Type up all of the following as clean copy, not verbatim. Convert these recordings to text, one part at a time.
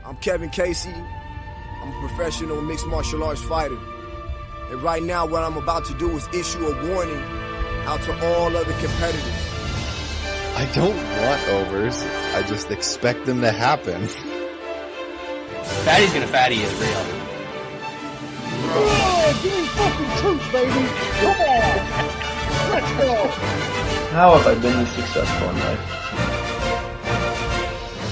I'm Kevin Casey. I'm a professional mixed martial arts fighter. And right now, what I'm about to do is issue a warning out to all other competitors. I don't want overs. I just expect them to happen. Fatty's gonna fatty is real. Oh, give me fucking truth, baby. Come on. Let's go. How have I been this successful in life?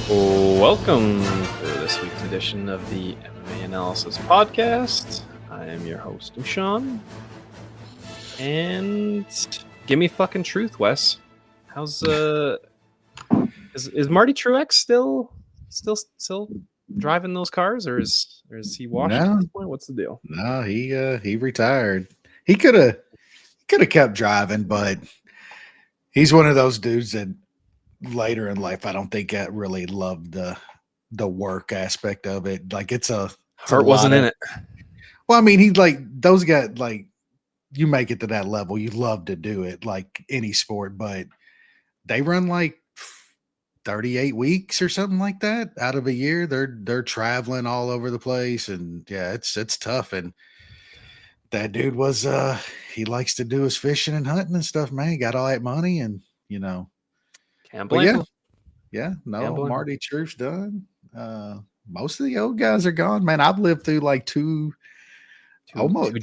Welcome to this week's edition of the MMA Analysis podcast. I am your host, Ushan. And give me fucking truth, Wes. How's is Marty Truex still driving those cars, or is he washed at this point? What's the deal? No, he retired. He could have kept driving, but he's one of those dudes that later in life I don't think I really loved the work aspect of it. Like it's heart wasn't in it. Well, I mean, he like those guys, like you make it to that level, you love to do it like any sport, but they run like 38 weeks or something like that out of a year. They're traveling all over the place, and yeah, it's tough. And that dude was he likes to do his fishing and hunting and stuff, man. He got all that money, and you know, can't blame him. Yeah, no, Marty Truex done. Most of the old guys are gone, man. I've lived through like two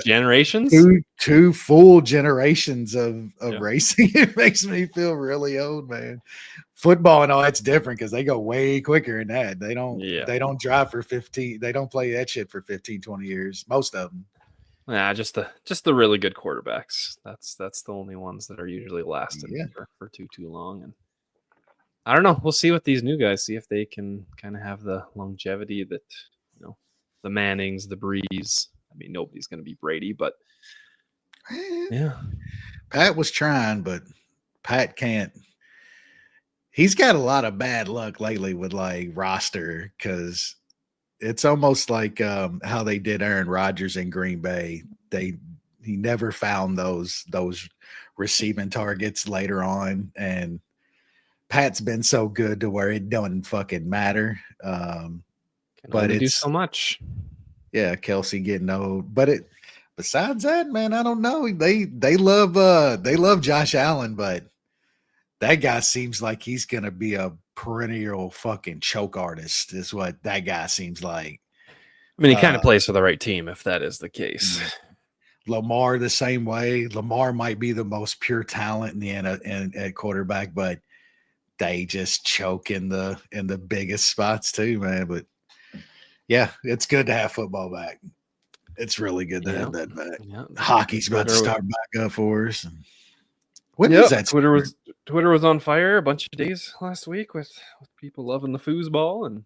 generations, two full generations of racing. It makes me feel really old, man. Football and all that's different because they go way quicker than that. They don't drive for 15. They don't play that shit for 15, 20 years. Most of them. Nah, just the really good quarterbacks. That's the only ones that are usually lasting for too long. And I don't know. We'll see what these new guys see if they can kind of have the longevity that the Mannings, the Brees. I mean, nobody's going to be Brady, but yeah. Pat was trying, but Pat can't. He's got a lot of bad luck lately with like roster because it's almost like how they did Aaron Rodgers in Green Bay. He never found those receiving targets later on, and Pat's been so good to where it doesn't fucking matter. But it's do so much. Yeah, Kelsey getting old, but besides that, man, I don't know. They love Josh Allen, but that guy seems like he's gonna be a perennial fucking choke artist. Is what that guy seems like. I mean, he kind of plays for the right team if that is the case. Lamar the same way. Lamar might be the most pure talent in the at quarterback, but they just choke in the biggest spots too, man. But yeah, it's good to have football back. It's really good to have that back. Yeah. Hockey's about to start back up for us. When is that? Twitter was on fire a bunch of days last week with people loving the foosball, and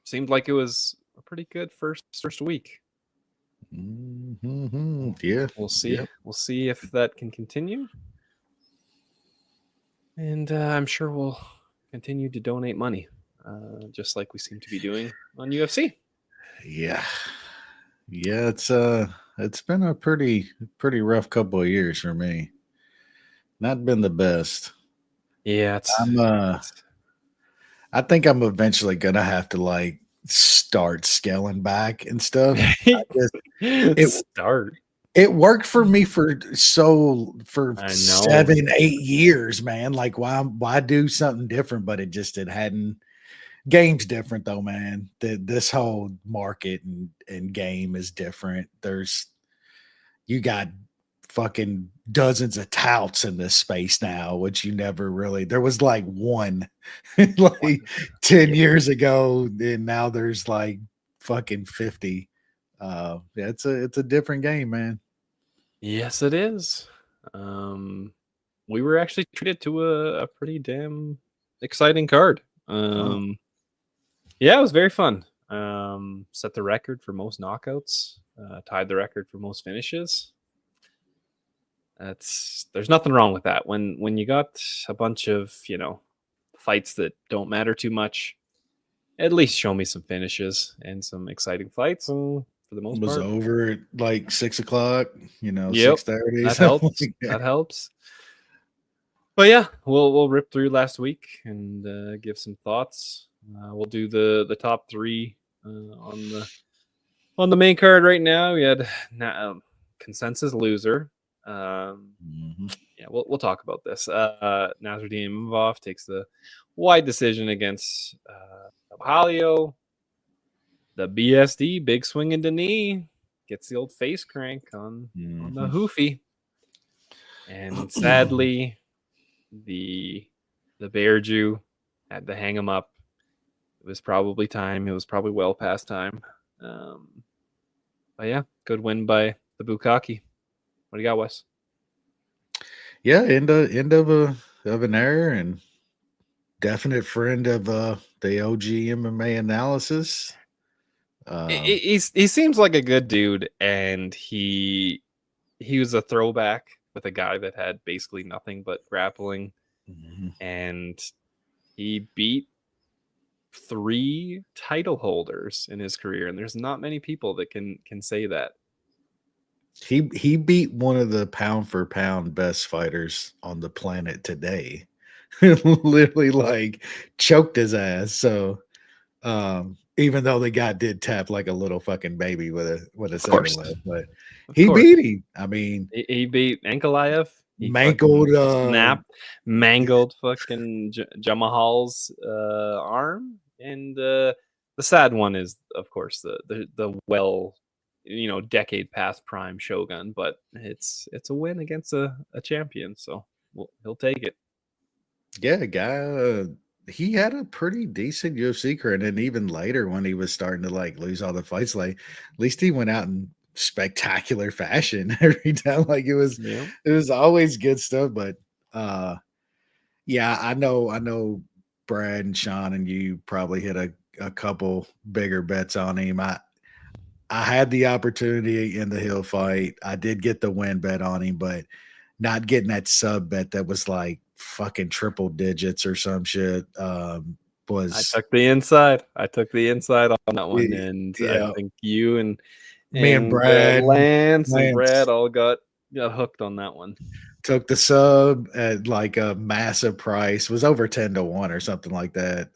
seemed like it was a pretty good first week. Mm-hmm. Yeah, we'll see. Yep. We'll see if that can continue, and I'm sure we'll continue to donate money. Just like we seem to be doing on UFC. Yeah, it's been a pretty rough couple of years for me. Not been the best. Yeah, I think I'm eventually gonna have to like start scaling back and stuff. It worked for me for 7-8 years, man. Like why do something different? But it hadn't. Game's different though, man. This whole market and game is different. You got fucking dozens of touts in this space now, which you never really. There was like one like 10 years ago, and now there's like fucking 50. It's a different game, man. Yes, it is. We were actually treated to a pretty damn exciting card. Yeah, it was very fun. Set the record for most knockouts, tied the record for most finishes. There's nothing wrong with that. When you got a bunch of, fights that don't matter too much, at least show me some finishes and some exciting fights. For the most part, it was over at like 6:00, 6:30. That helps. That helps. But yeah, we'll rip through last week and give some thoughts. We'll do the top 3 on the main card right now. We had consensus loser. Yeah, we'll talk about this. Nasruddin Imavov takes the wide decision against Halio. The BSD, big swing into knee, gets the old face crank on the hoofy. And sadly, the Bear Jew had to hang him up. It was probably time. It was probably well past time. But yeah, good win by the Bukaki. What do you got, Wes? Yeah, end of an era, and definite friend of the OG MMA Analysis. He seems like a good dude, and he was a throwback with a guy that had basically nothing but grappling, and he beat 3 title holders in his career, and there's not many people that can say that. He beat one of the pound for pound best fighters on the planet today. Literally like choked his ass. So even though the guy did tap like a little fucking baby with a second left, but he beat him. I mean, he beat Ankalaev. Mangled mangled fucking Jamahal's arm, and the sad one is, of course, the well, decade past prime Shogun, but it's a win against a champion, so he'll take it. Yeah, guy. He had a pretty decent UFC career, and then even later when he was starting to like lose all the fights, like at least he went out in spectacular fashion every time. Like it was always good stuff. But yeah, I know Brad and Sean and you probably hit a couple bigger bets on him. I had the opportunity in the Hill fight. I did get the win bet on him, but not getting that sub bet that was like fucking triple digits or some shit. Was I took the inside on that one, and I think you and me and Brad, Lance and Brad all got hooked on that one. Took the sub at like a massive price, was over 10-1 or something like that.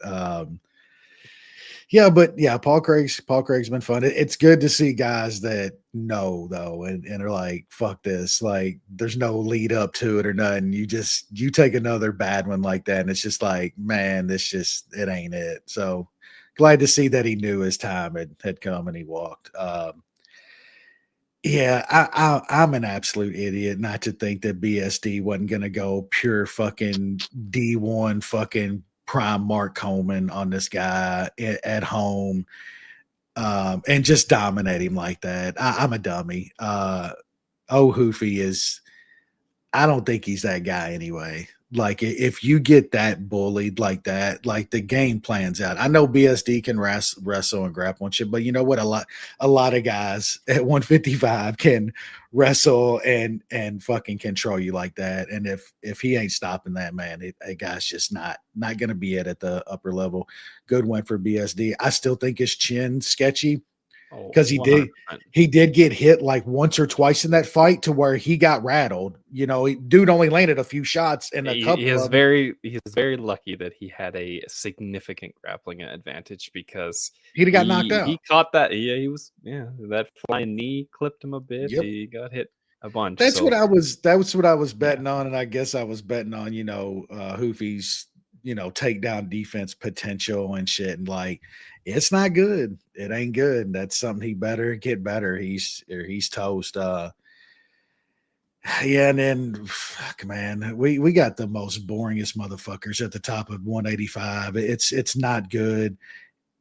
Yeah, but yeah, Paul Craig's been fun. It's good to see guys that know though, and are like, fuck this. Like there's no lead up to it or nothing. You take another bad one like that, and it's just like, man, it ain't it. So glad to see that he knew his time had come and he walked. Yeah, I'm an absolute idiot not to think that BSD wasn't gonna go pure fucking D1 fucking prime Mark Coleman on this guy at home, and just dominate him like that. I'm a dummy. Hoofy is, I don't think he's that guy anyway. Like if you get that bullied like that, like the game plans out. I know BSD can wrestle and grapple and shit, but you know what? A lot of guys at 155 can wrestle and fucking control you like that. And if he ain't stopping that, man, a guy's just not going to be it at the upper level. Good win for BSD. I still think his chin sketchy. Because he 100%. did get hit like once or twice in that fight to where he got rattled. Dude only landed a few shots in a couple. He is very lucky that he had a significant grappling advantage, because he got knocked out. He caught that. Yeah, that flying knee clipped him a bit. Yep. He got hit a bunch. That's what I was betting on, and I guess I was betting on Hoofy's takedown defense potential and shit, and like it's not good. It ain't good. That's something he better get better. He's toast. Yeah, and then fuck, man, we got the most boringest motherfuckers at the top of 185. It's not good.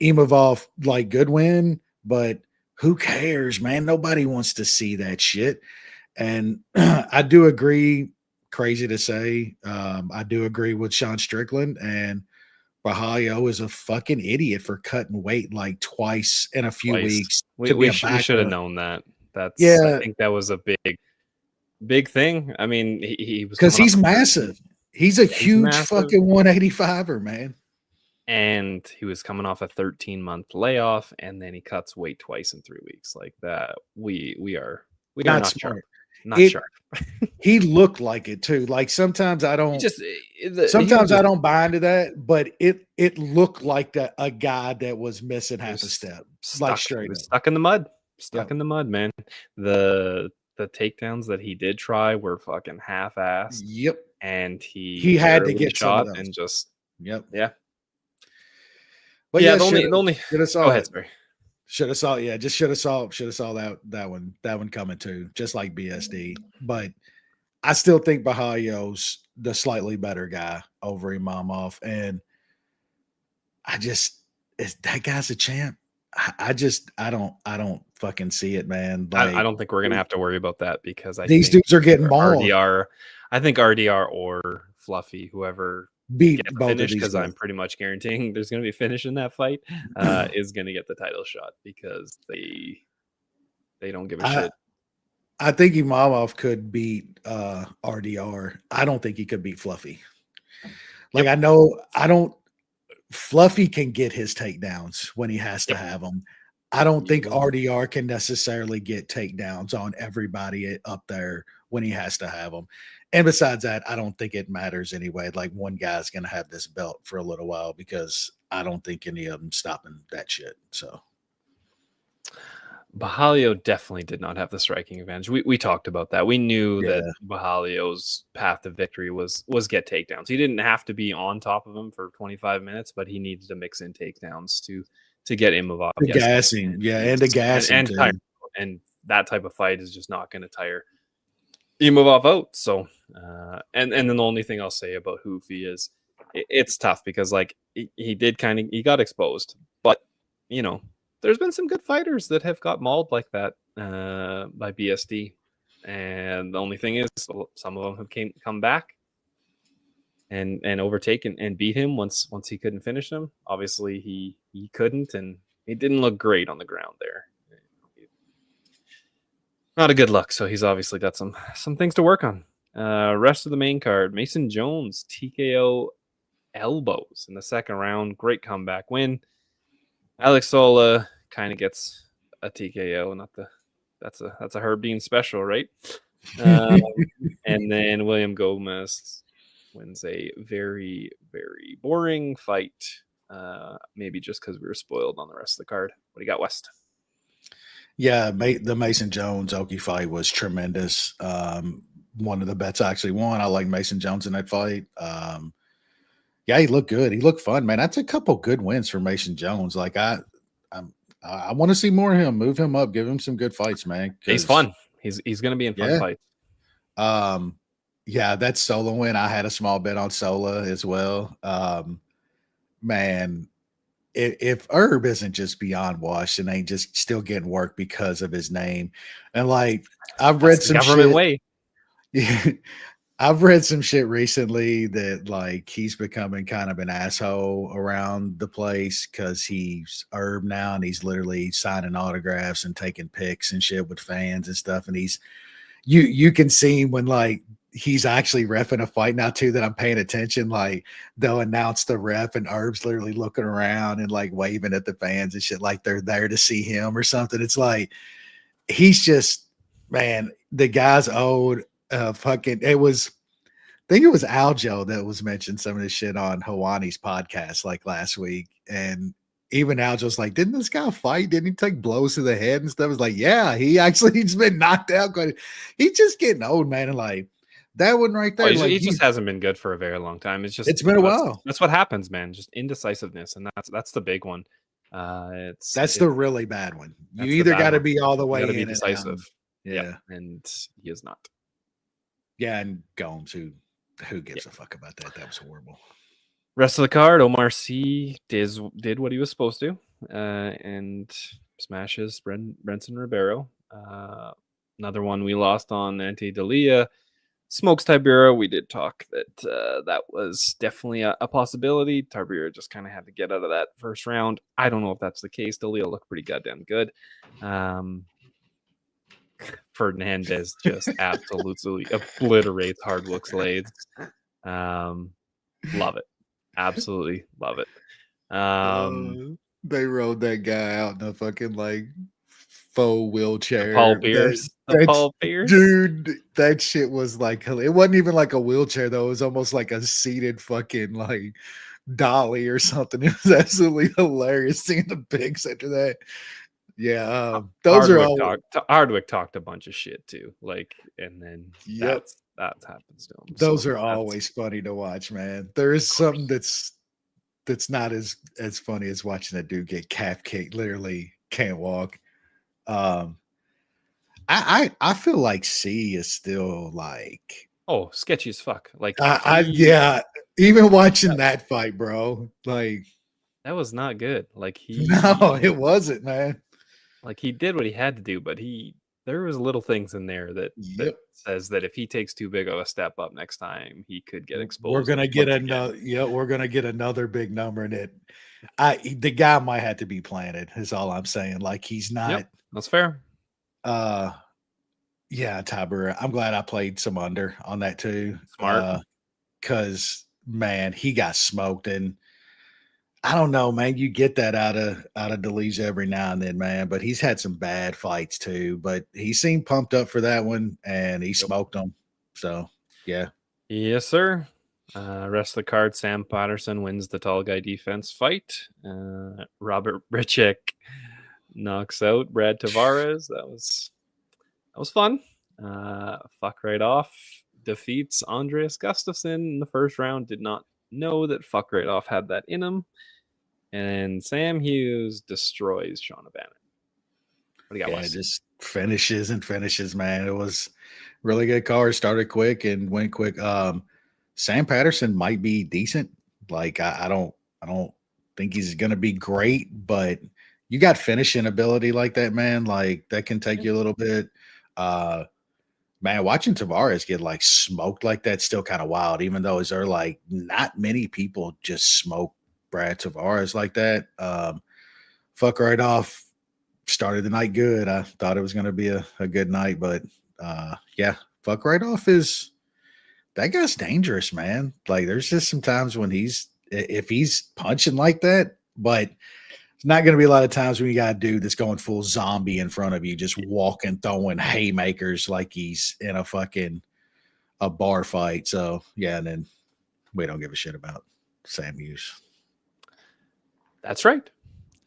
Imavov, like, good win, but who cares, man? Nobody wants to see that shit. And I do agree. Crazy to say, I do agree with Sean Strickland, and Bahalio is a fucking idiot for cutting weight like twice in a few weeks. We should have known that. I think that was a big thing. I mean, he was, because he's massive. He's a huge fucking 185er, man. And he was coming off a 13-month layoff, and then he cuts weight twice in 3 weeks. Like that, we are not smart. not sharp. He looked like it too. Like sometimes I don't. Sometimes I don't buy into that, but it looked like a guy that was missing half a step, like straight up. Stuck in the mud. In the mud, man. The takedowns that he did try were fucking half-assed. Yep. And he had to get shot some of and just yeah. But yeah, the only should have saw go ahead, sorry. Should have saw that one coming too, just like BSD. But I still think Bahayo's the slightly better guy over Imamov, and that guy's a champ. I don't fucking see it, man. Like, I don't think we're gonna have to worry about that because these dudes are getting mauled. I think RDR or Fluffy, whoever beat gets the both finish, of these because guys. I'm pretty much guaranteeing there's gonna be a finish in that fight, is gonna get the title shot because they don't give a shit. I think Imamov could beat RDR. I don't think he could beat Fluffy. Like, Fluffy can get his takedowns when he has to have them. I don't think RDR can necessarily get takedowns on everybody up there when he has to have them. And besides that, I don't think it matters anyway. Like, one guy's going to have this belt for a little while because I don't think any of them stopping that shit. So Bahalio definitely did not have the striking advantage. We talked about that. We knew that Bahalio's path to victory was get takedowns. He didn't have to be on top of him for 25 minutes, but he needed to mix in takedowns to get Imavov. And the gassing too. And that type of fight is just not going to tire Imavov out. So, and then the only thing I'll say about Hoofy is it's tough because like he got exposed, but you know, there's been some good fighters that have got mauled like that by BSD. And the only thing is some of them have come back and overtaken and beat him once he couldn't finish him. Obviously he couldn't, and he didn't look great on the ground there. Not a good look. So he's obviously got some things to work on. Rest of the main card, Mason Jones, TKO elbows in the second round. Great comeback win. Alex Sola kind of gets a TKO, that's a Herb Dean special, right? And then William Gomez wins a very, very boring fight. Maybe just because we were spoiled on the rest of the card. What do you got, West? Yeah, the Mason Jones Oki fight was tremendous. One of the bets I actually won. I like Mason Jones in that fight. Yeah, he looked good. He looked fun, man. That's a couple good wins for Mason Jones. Like I want to see more of him. Move him up. Give him some good fights, man. He's fun. He's going to be in fun fights. Yeah, that Sola win. I had a small bet on Sola as well. Man, if Herb isn't just beyond washed and ain't just still getting work because of his name, and like I've read some government shit. Way. Yeah. I've read some shit recently that like he's becoming kind of an asshole around the place because he's Herb now and he's literally signing autographs and taking pics and shit with fans and stuff. And you can see when like he's actually reffing a fight now too that I'm paying attention. Like they'll announce the ref and Herb's literally looking around and like waving at the fans and shit like they're there to see him or something. It's like he's just, man, the guy's old. I think it was Aljo that was mentioned some of this shit on Hawani's podcast like last week. And even Aljo's like, didn't this guy fight? Didn't he take blows to the head and stuff? It's like, yeah, he's been knocked out. He's just getting old, man. And like that one right there. He just hasn't been good for a very long time. It's been a while. That's what happens, man. Just indecisiveness. And that's the big one. That's the really bad one. You either got to be all the way in be decisive. Yeah. And he is not. Yeah, and Gomes, who gives a fuck about that? That was horrible. Rest of the card, Omar C did what he was supposed to, and smashes Brenson Ribeiro. Another one we lost on Ante Dalia. Smokes Tibera. We did talk that that was definitely a possibility. Tibera just kind of had to get out of that first round. I don't know if that's the case. Dalia looked pretty goddamn good. Fernandez just absolutely obliterates Hardwood Slades. Love it. Absolutely love it. They rode that guy out in a fucking like faux wheelchair. Paul Pierce. The Paul Pierce. Dude, that shit was like, it wasn't even like a wheelchair though. It was almost like a seated fucking like dolly or something. It was absolutely hilarious seeing the pics after that. Yeah, those are all. Hardwick talked a bunch of shit too. Like, and then that happens to him. Those are always funny to watch, man. There is something that's not as funny as watching a dude get calf kicked, literally can't walk. I feel like C is still like sketchy as fuck. Like even watching that fight, bro, like that was not good. Like it wasn't, man. Like he did what he had to do, but there was little things in there that says that if he takes too big of a step up next time, he could get exposed. We're gonna get another big number in it. The guy might have to be planted, is all I'm saying. Like he's not. Yep, that's fair. Yeah, Tiber. I'm glad I played some under on that too. Smart. Because man, he got smoked, and I don't know, man. You get that out of Delija every now and then, man. But he's had some bad fights too. But he seemed pumped up for that one, and he smoked him. So yeah. Yes, sir. Rest of the card: Sam Patterson wins the tall guy defense fight. Robert Brichek knocks out Brad Tavares. That was fun. Fuck right off defeats Andreas Gustafsson in the first round. Did not know that Fuck right off had that in him. And Sam Hughes destroys Sean O'Bannon. What do you got? Yeah, just finishes, man. It was really good card. Started quick and went quick. Sam Patterson might be decent. Like I don't think he's gonna be great, but you got finishing ability like that, man. Like that can take you a little bit. Man, watching Tavares get like smoked like that's still kind of wild, even though there are like not many people just smoke Brad Tavares like that. Fuck right off. Started the night good. I thought it was going to be a good night, but yeah, fuck right off that guy's dangerous, man. Like there's just some times when if he's punching like that, but it's not going to be a lot of times when you got a dude that's going full zombie in front of you, just walking, throwing haymakers like he's in a bar fight. So yeah, and then we don't give a shit about Sam Hughes. That's right.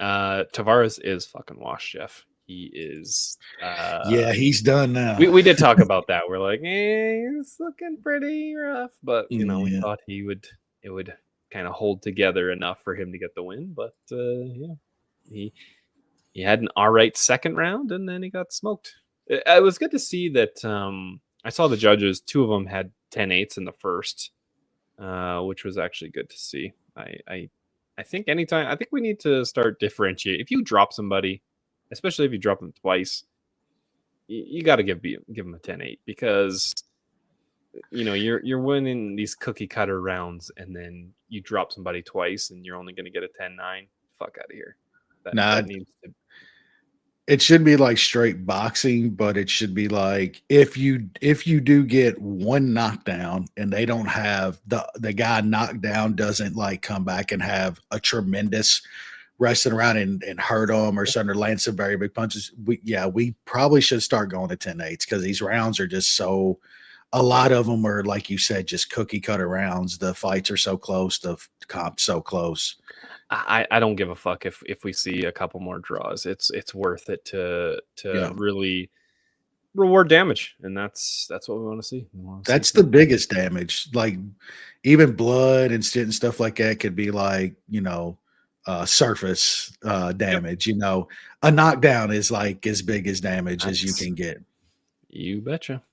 Tavares is fucking washed, Jeff. He is. Yeah, he's done now. We did talk about that. We're like, he's looking pretty rough, but we thought it would kind of hold together enough for him to get the win. But he had an all right second round, and then he got smoked. It was good to see that. I saw the judges; 2 of them had 10-8s in the first, which was actually good to see. I think I think we need to start differentiate. If you drop somebody, especially if you drop them twice, you got to give them a 10-8 because you're winning these cookie cutter rounds, and then you drop somebody twice, and you're only going to get a 10-9. Fuck out of here. That needs to. It should be like straight boxing, but it should be like if you do get one knockdown and they don't have the guy knocked down doesn't like come back and have a tremendous wrestling around and hurt them or something or land some very big punches. We probably should start going to 10-8s because these rounds are just a lot of them are, like you said, just cookie cutter rounds. The fights are so close, the comp's so close. I don't give a fuck if we see a couple more draws. It's worth it to really reward damage, and that's what we want to see. That's the biggest damage. Like even blood and stuff like that could be like surface damage. Yep. A knockdown is like as big as damage as you can get. You betcha.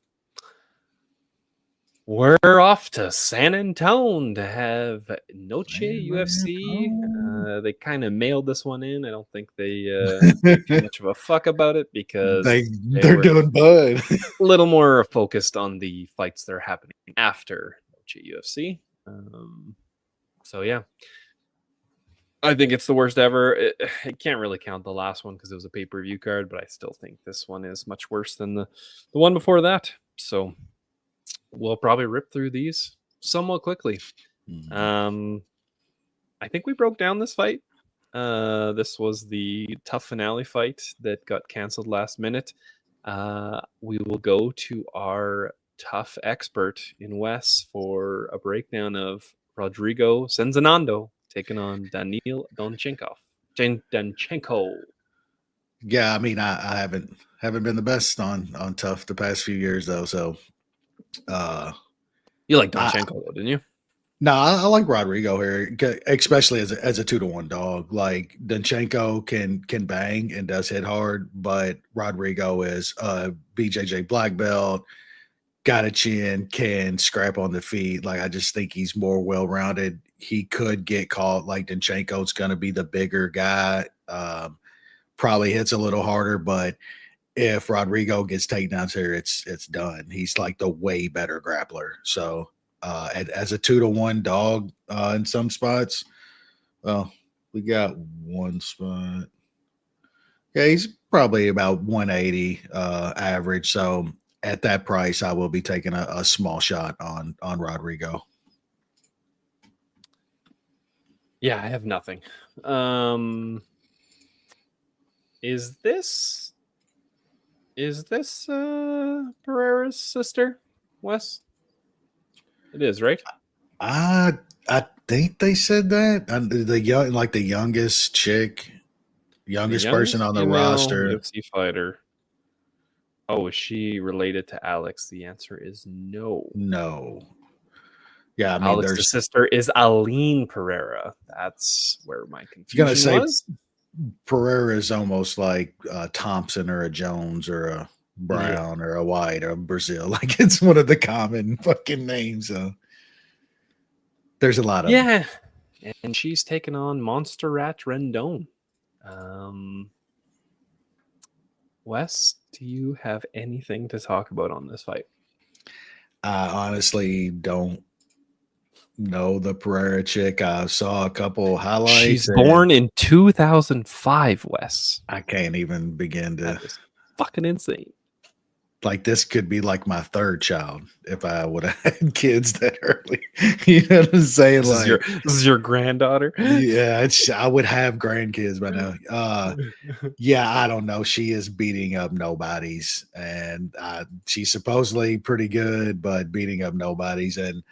We're off to San Antonio to have Noche UFC. They kind of mailed this one in. I don't think they too much of a fuck about it because they're doing bud. A little more focused on the fights that are happening after Noche UFC. So yeah, I think it's the worst ever. It can't really count the last one because it was a pay-per-view card, but I still think this one is much worse than the one before that. So we'll probably rip through these somewhat quickly. I think we broke down this fight This was the tough finale fight that got canceled last minute. We will go to our tough expert in Wes for a breakdown of Rodrigo Senzanando taking on Daniil Danchenko. Yeah, I mean, I haven't been the best on tough the past few years though. So, You like Danchenko though, didn't you? no, I like Rodrigo here, especially as a 2-to-1 dog. Like Danchenko can bang and does hit hard, but Rodrigo is a BJJ black belt, got a chin, can scrap on the feet. Like I just think he's more well rounded. He could get caught. Like Danchenko's going to be the bigger guy. Probably hits a little harder, but if Rodrigo gets takedowns here, it's done. He's like the way better grappler. So as a 2-to-1 dog in some spots, well, we got one spot. Yeah, he's probably about 180 average. So at that price, I will be taking a small shot on Rodrigo. Yeah, I have nothing. Is this Pereira's sister, Wes? It is, right? I think they said that. The youngest chick, youngest person on the roster. UFC fighter. Oh, is she related to Alex? The answer is no. No. Yeah, I mean, Alex's sister is Aline Pereira. That's where my confusion was. Pereira is almost like a Thompson or a Jones or a Brown or a White or a Brazil. Like it's one of the common fucking names. There's a lot of them. And she's taken on Monster Rat Rendon. Wes, do you have anything to talk about on this fight? I honestly don't know the Pereira chick. I saw a couple highlights. She's born in 2005, Wes. I can't even begin to. That is fucking insane. Like this could be like my third child if I would have had kids that early. You know what I'm saying? This is your granddaughter. Yeah, I would have grandkids by now. Yeah, I don't know. She is beating up nobodies, and she's supposedly pretty good, but beating up nobodies. And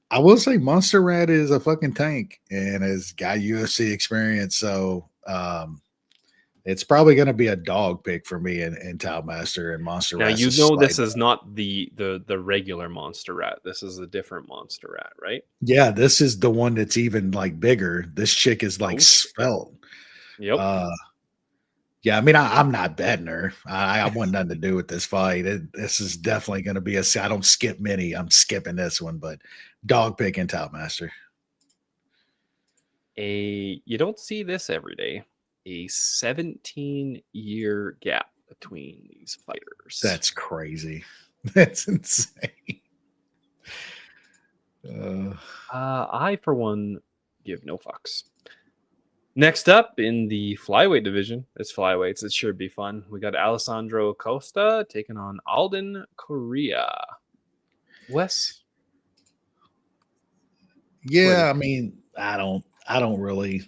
I will say, Monster Rat is a fucking tank and has got UFC experience. So it's probably going to be a dog pick for me in Master and Monster Rat. Now you know this is not the regular Monster Rat. This is a different Monster Rat, right? Yeah, this is the one that's even like bigger. This chick is like svelte. Yep. Yeah, I mean, I'm not betting her. I want nothing to do with this fight. This is definitely going to be I don't skip many. I'm skipping this one, but dog pick in Master. You don't see this every day. A 17-year gap between these fighters. That's crazy. That's insane. I, for one, give no fucks. Next up in the flyweight division, it's flyweights. It should be fun. We got Alessandro Costa taking on Alden Correa. Wes? Yeah, I mean, I don't really.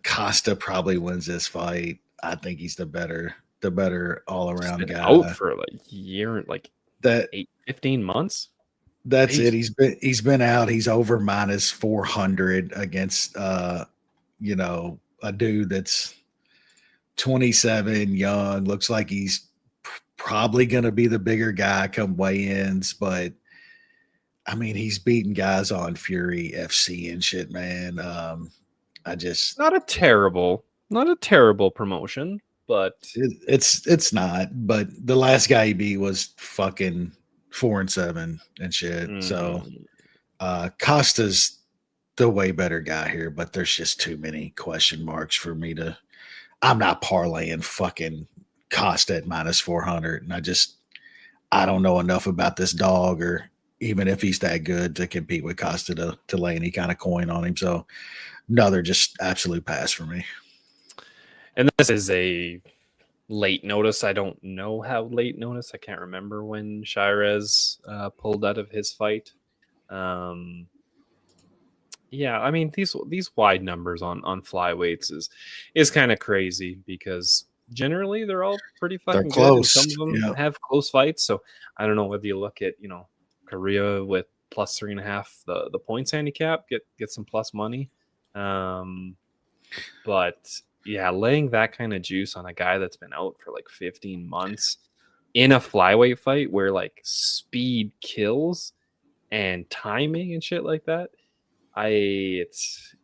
Costa probably wins this fight. I think he's the better all around guy. Out for like a year, like that 15 months. That's it. He's been out. He's over minus 400 against a dude that's 27, young. Looks like he's probably going to be the bigger guy come weigh-ins, but I mean, he's beating guys on Fury FC and shit, man. Not a terrible promotion, but it's not. But the last guy he beat was fucking 4-7 and shit. So Costa's the way better guy here, but there's just too many question marks for me to. I'm not parlaying fucking Costa at minus 400, and I don't know enough about this dog, or even if he's that good to compete with Costa to lay any kind of coin on him. So. Another just absolute pass for me. And this is a late notice. I don't know how late notice. I can't remember when Shirez pulled out of his fight. Yeah, I mean these wide numbers on flyweights is kind of crazy because generally they're all pretty They're fucking good, and some close. of them Yeah. have close fights. So I don't know whether you look at Korea with plus 3.5 the points handicap, get some plus money, but yeah, laying that kind of juice on a guy that's been out for like 15 months in a flyweight fight where like speed kills and timing and shit like that. It's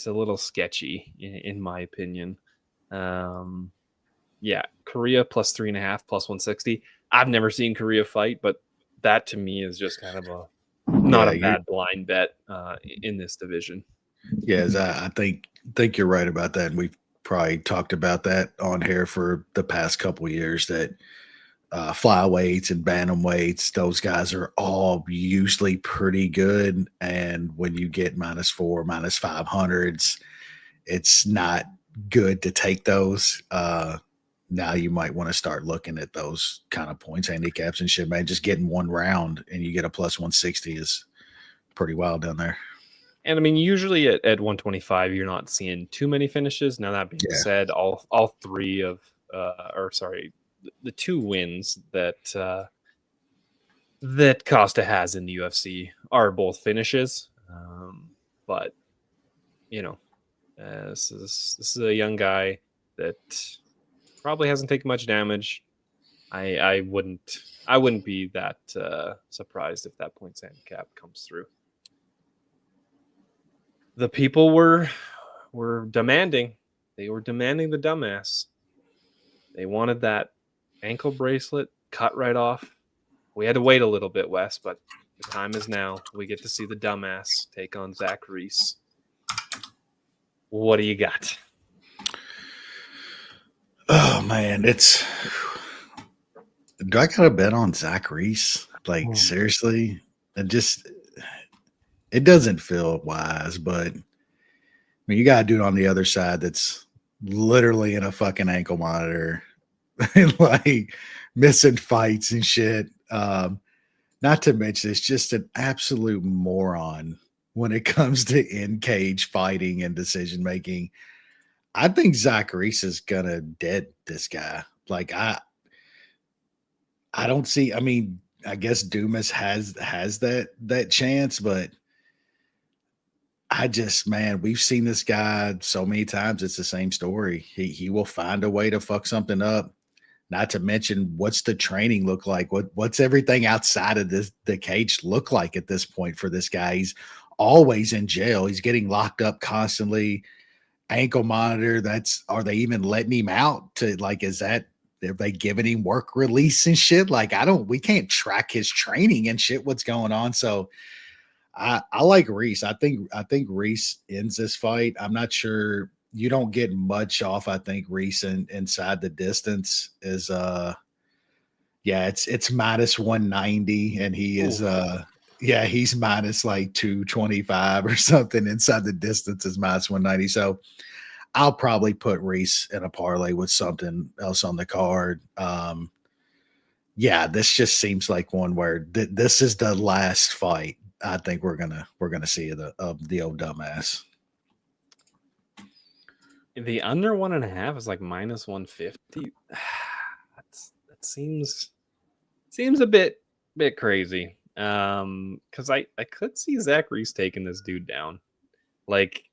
a little sketchy in my opinion. Yeah, Korea plus 3.5 plus 160. I've never seen Korea fight, but that to me is just kind of not a bad blind bet in this division. Yes, I think you're right about that. And we've probably talked about that on here for the past couple of years that flyweights and bantamweights, those guys are all usually pretty good. And when you get -4, -500s, it's not good to take those. Now you might want to start looking at those kind of points handicaps and shit, man. Just getting one round and you get a plus 160 is pretty wild down there. And I mean, usually at 125, you're not seeing too many finishes. Now that being said, all three of the 2 wins that Costa has in the UFC are both finishes. But this is a young guy that probably hasn't taken much damage. I wouldn't be that surprised if that points handicap comes through. The people were demanding. They were demanding the dumbass. They wanted that ankle bracelet cut right off. We had to wait a little bit, Wes, but the time is now. We get to see the dumbass take on Zach Reese. What do you got? Oh man, do I got to bet on Zach Reese? Like seriously, it doesn't feel wise, but I mean, you got to do it on the other side that's literally in a fucking ankle monitor, like missing fights and shit. Not to mention, it's just an absolute moron when it comes to in-cage fighting and decision-making. I think Zach Reese is going to dead this guy. Like, I don't see, I mean, I guess Dumas has that chance, but man, we've seen this guy so many times. It's the same story. He will find a way to fuck something up. Not to mention, what's the training look like? What's everything outside of the cage look like at this point for this guy? He's always in jail. He's getting locked up constantly. Ankle monitor. Are they even letting him out to are they giving him work release and shit? Like, we can't track his training and shit. What's going on? So I like Reese. I think Reese ends this fight. I'm not sure. You don't get much off. I think Reese inside the distance is it's minus 190, and he is he's minus like 225 or something. Inside the distance is minus 190. So I'll probably put Reese in a parlay with something else on the card. This just seems like one where this is the last fight I think we're gonna see of the old dumbass. The under 1.5 is like minus 150. That seems a bit crazy. Because I could see Zach Reese taking this dude down. Like,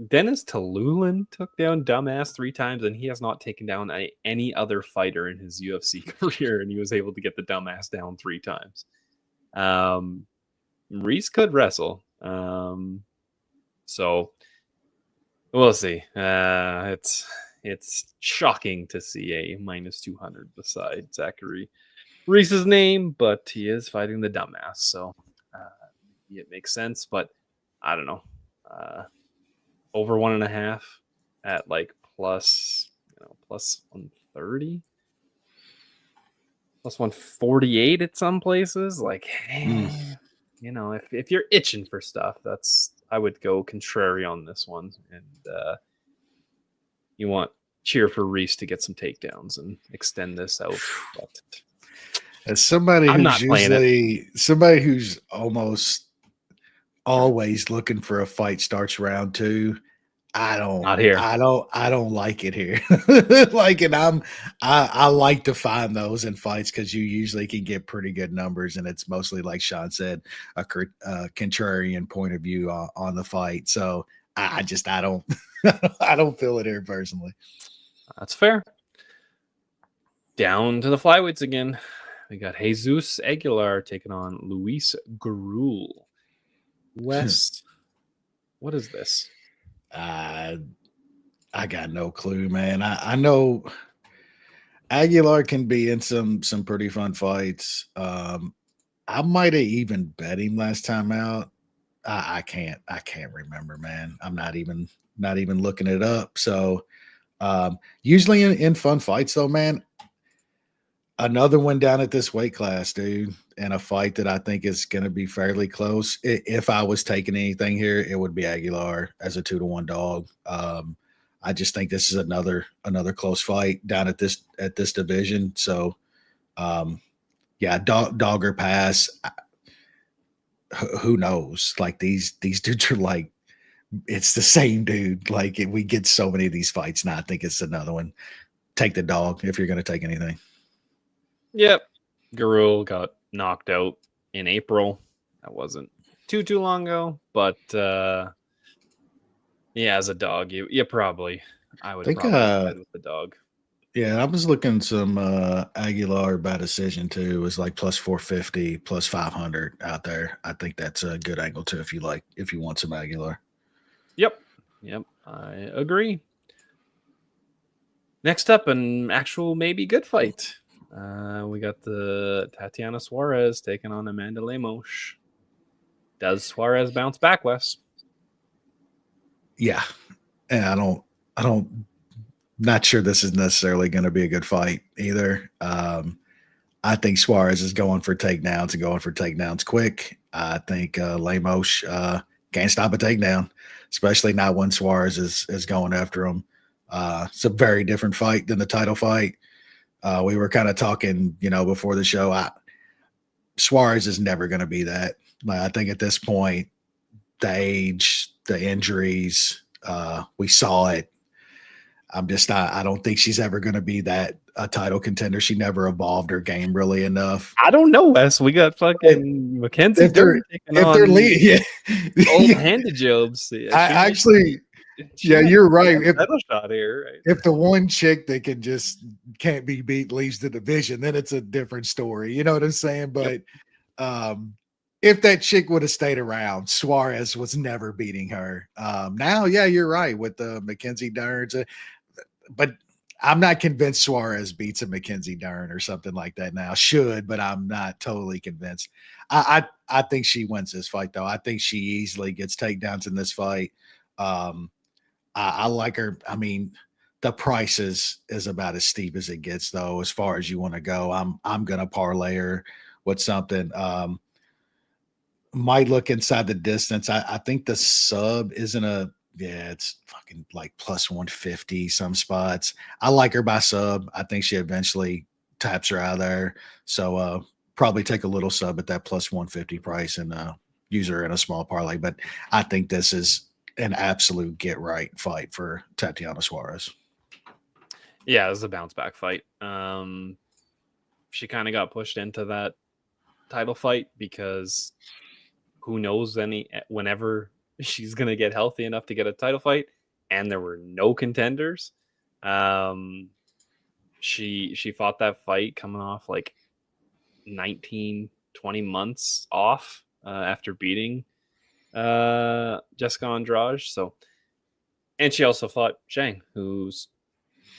Dennis Talulin took down dumbass 3 times, and he has not taken down any other fighter in his UFC career, and he was able to get the dumbass down 3 times. Reese could wrestle. So we'll see. It's shocking to see a minus 200 beside Zachary Reese's name, but he is fighting the dumbass, so it makes sense. But I don't know. Over 1.5 at like plus 130, plus 148 at some places. Like, if you're itching for stuff, I would go contrary on this one, and you want cheer for Reese to get some takedowns and extend this out. But as somebody who's almost always looking for a fight starts round 2. Not here. I don't like it here. Like, and I like to find those in fights because you usually can get pretty good numbers, and it's mostly, like Sean said, a contrarian point of view on the fight. So I don't I don't feel it here personally. That's fair. Down to the flyweights again. We got Jesus Aguilar taking on Luis Garul. West, what is this? I got no clue, man. I know Aguilar can be in some pretty fun fights. I might have even bet him last time out. I can't remember, man. I'm not even looking it up. So usually in fun fights though, man, another one down at this weight class, dude, and a fight that I think is going to be fairly close. If I was taking anything here, it would be Aguilar as a 2-1 dog. I just think this is another close fight down at this division. So, yeah, dog or pass. Who knows? Like these dudes are like, it's the same dude. Like we get so many of these fights now. I think it's another one. Take the dog if you're going to take anything. Yep. Garul got knocked out in April. That wasn't too long ago, but yeah, as a dog, you probably I would think, probably side with the dog. Yeah, I was looking some Aguilar by decision too. It was like plus 450, plus 500 out there. I think that's a good angle too if you want some Aguilar. Yep, I agree. Next up, an actual maybe good fight. We got the Tatiana Suarez taking on Amanda Lemos. Does Suarez bounce back, Wes? Yeah, and I don't. Not sure this is necessarily going to be a good fight either. I think Suarez is going for takedowns and going for takedowns quick. I think Lemos can't stop a takedown, especially not when Suarez is going after him. It's a very different fight than the title fight. We were kind of talking, before the show. Suarez is never going to be that. I think at this point, the age, the injuries, we saw it. I'm just not. I don't think she's ever going to be a title contender. She never evolved her game really enough. I don't know, Wes. We got fucking Mackenzie Dern taking on old handed jobs. Yeah, you're right. Shot here, right? If the one chick that can't be beat leaves the division, then it's a different story. You know what I'm saying? But if that chick would have stayed around, Suarez was never beating her. Now, yeah, you're right with the Mackenzie Dern. But I'm not convinced Suarez beats a Mackenzie Dern or something like that now. Should, but I'm not totally convinced. I think she wins this fight, though. I think she easily gets takedowns in this fight. I like her. I mean, the price is about as steep as it gets, though, as far as you want to go. I'm going to parlay her with something. Might look inside the distance. I think the sub isn't it's fucking like plus 150 some spots. I like her by sub. I think she eventually taps her out of there. So probably take a little sub at that plus 150 price and use her in a small parlay. But I think this is an absolute get right fight for Tatiana Suarez. Yeah, this is a bounce back fight. She kind of got pushed into that title fight because who knows whenever she's going to get healthy enough to get a title fight, and there were no contenders. She fought that fight coming off like 19-20 months off after beating Jessica Andrade. So, and she also fought Zhang, who's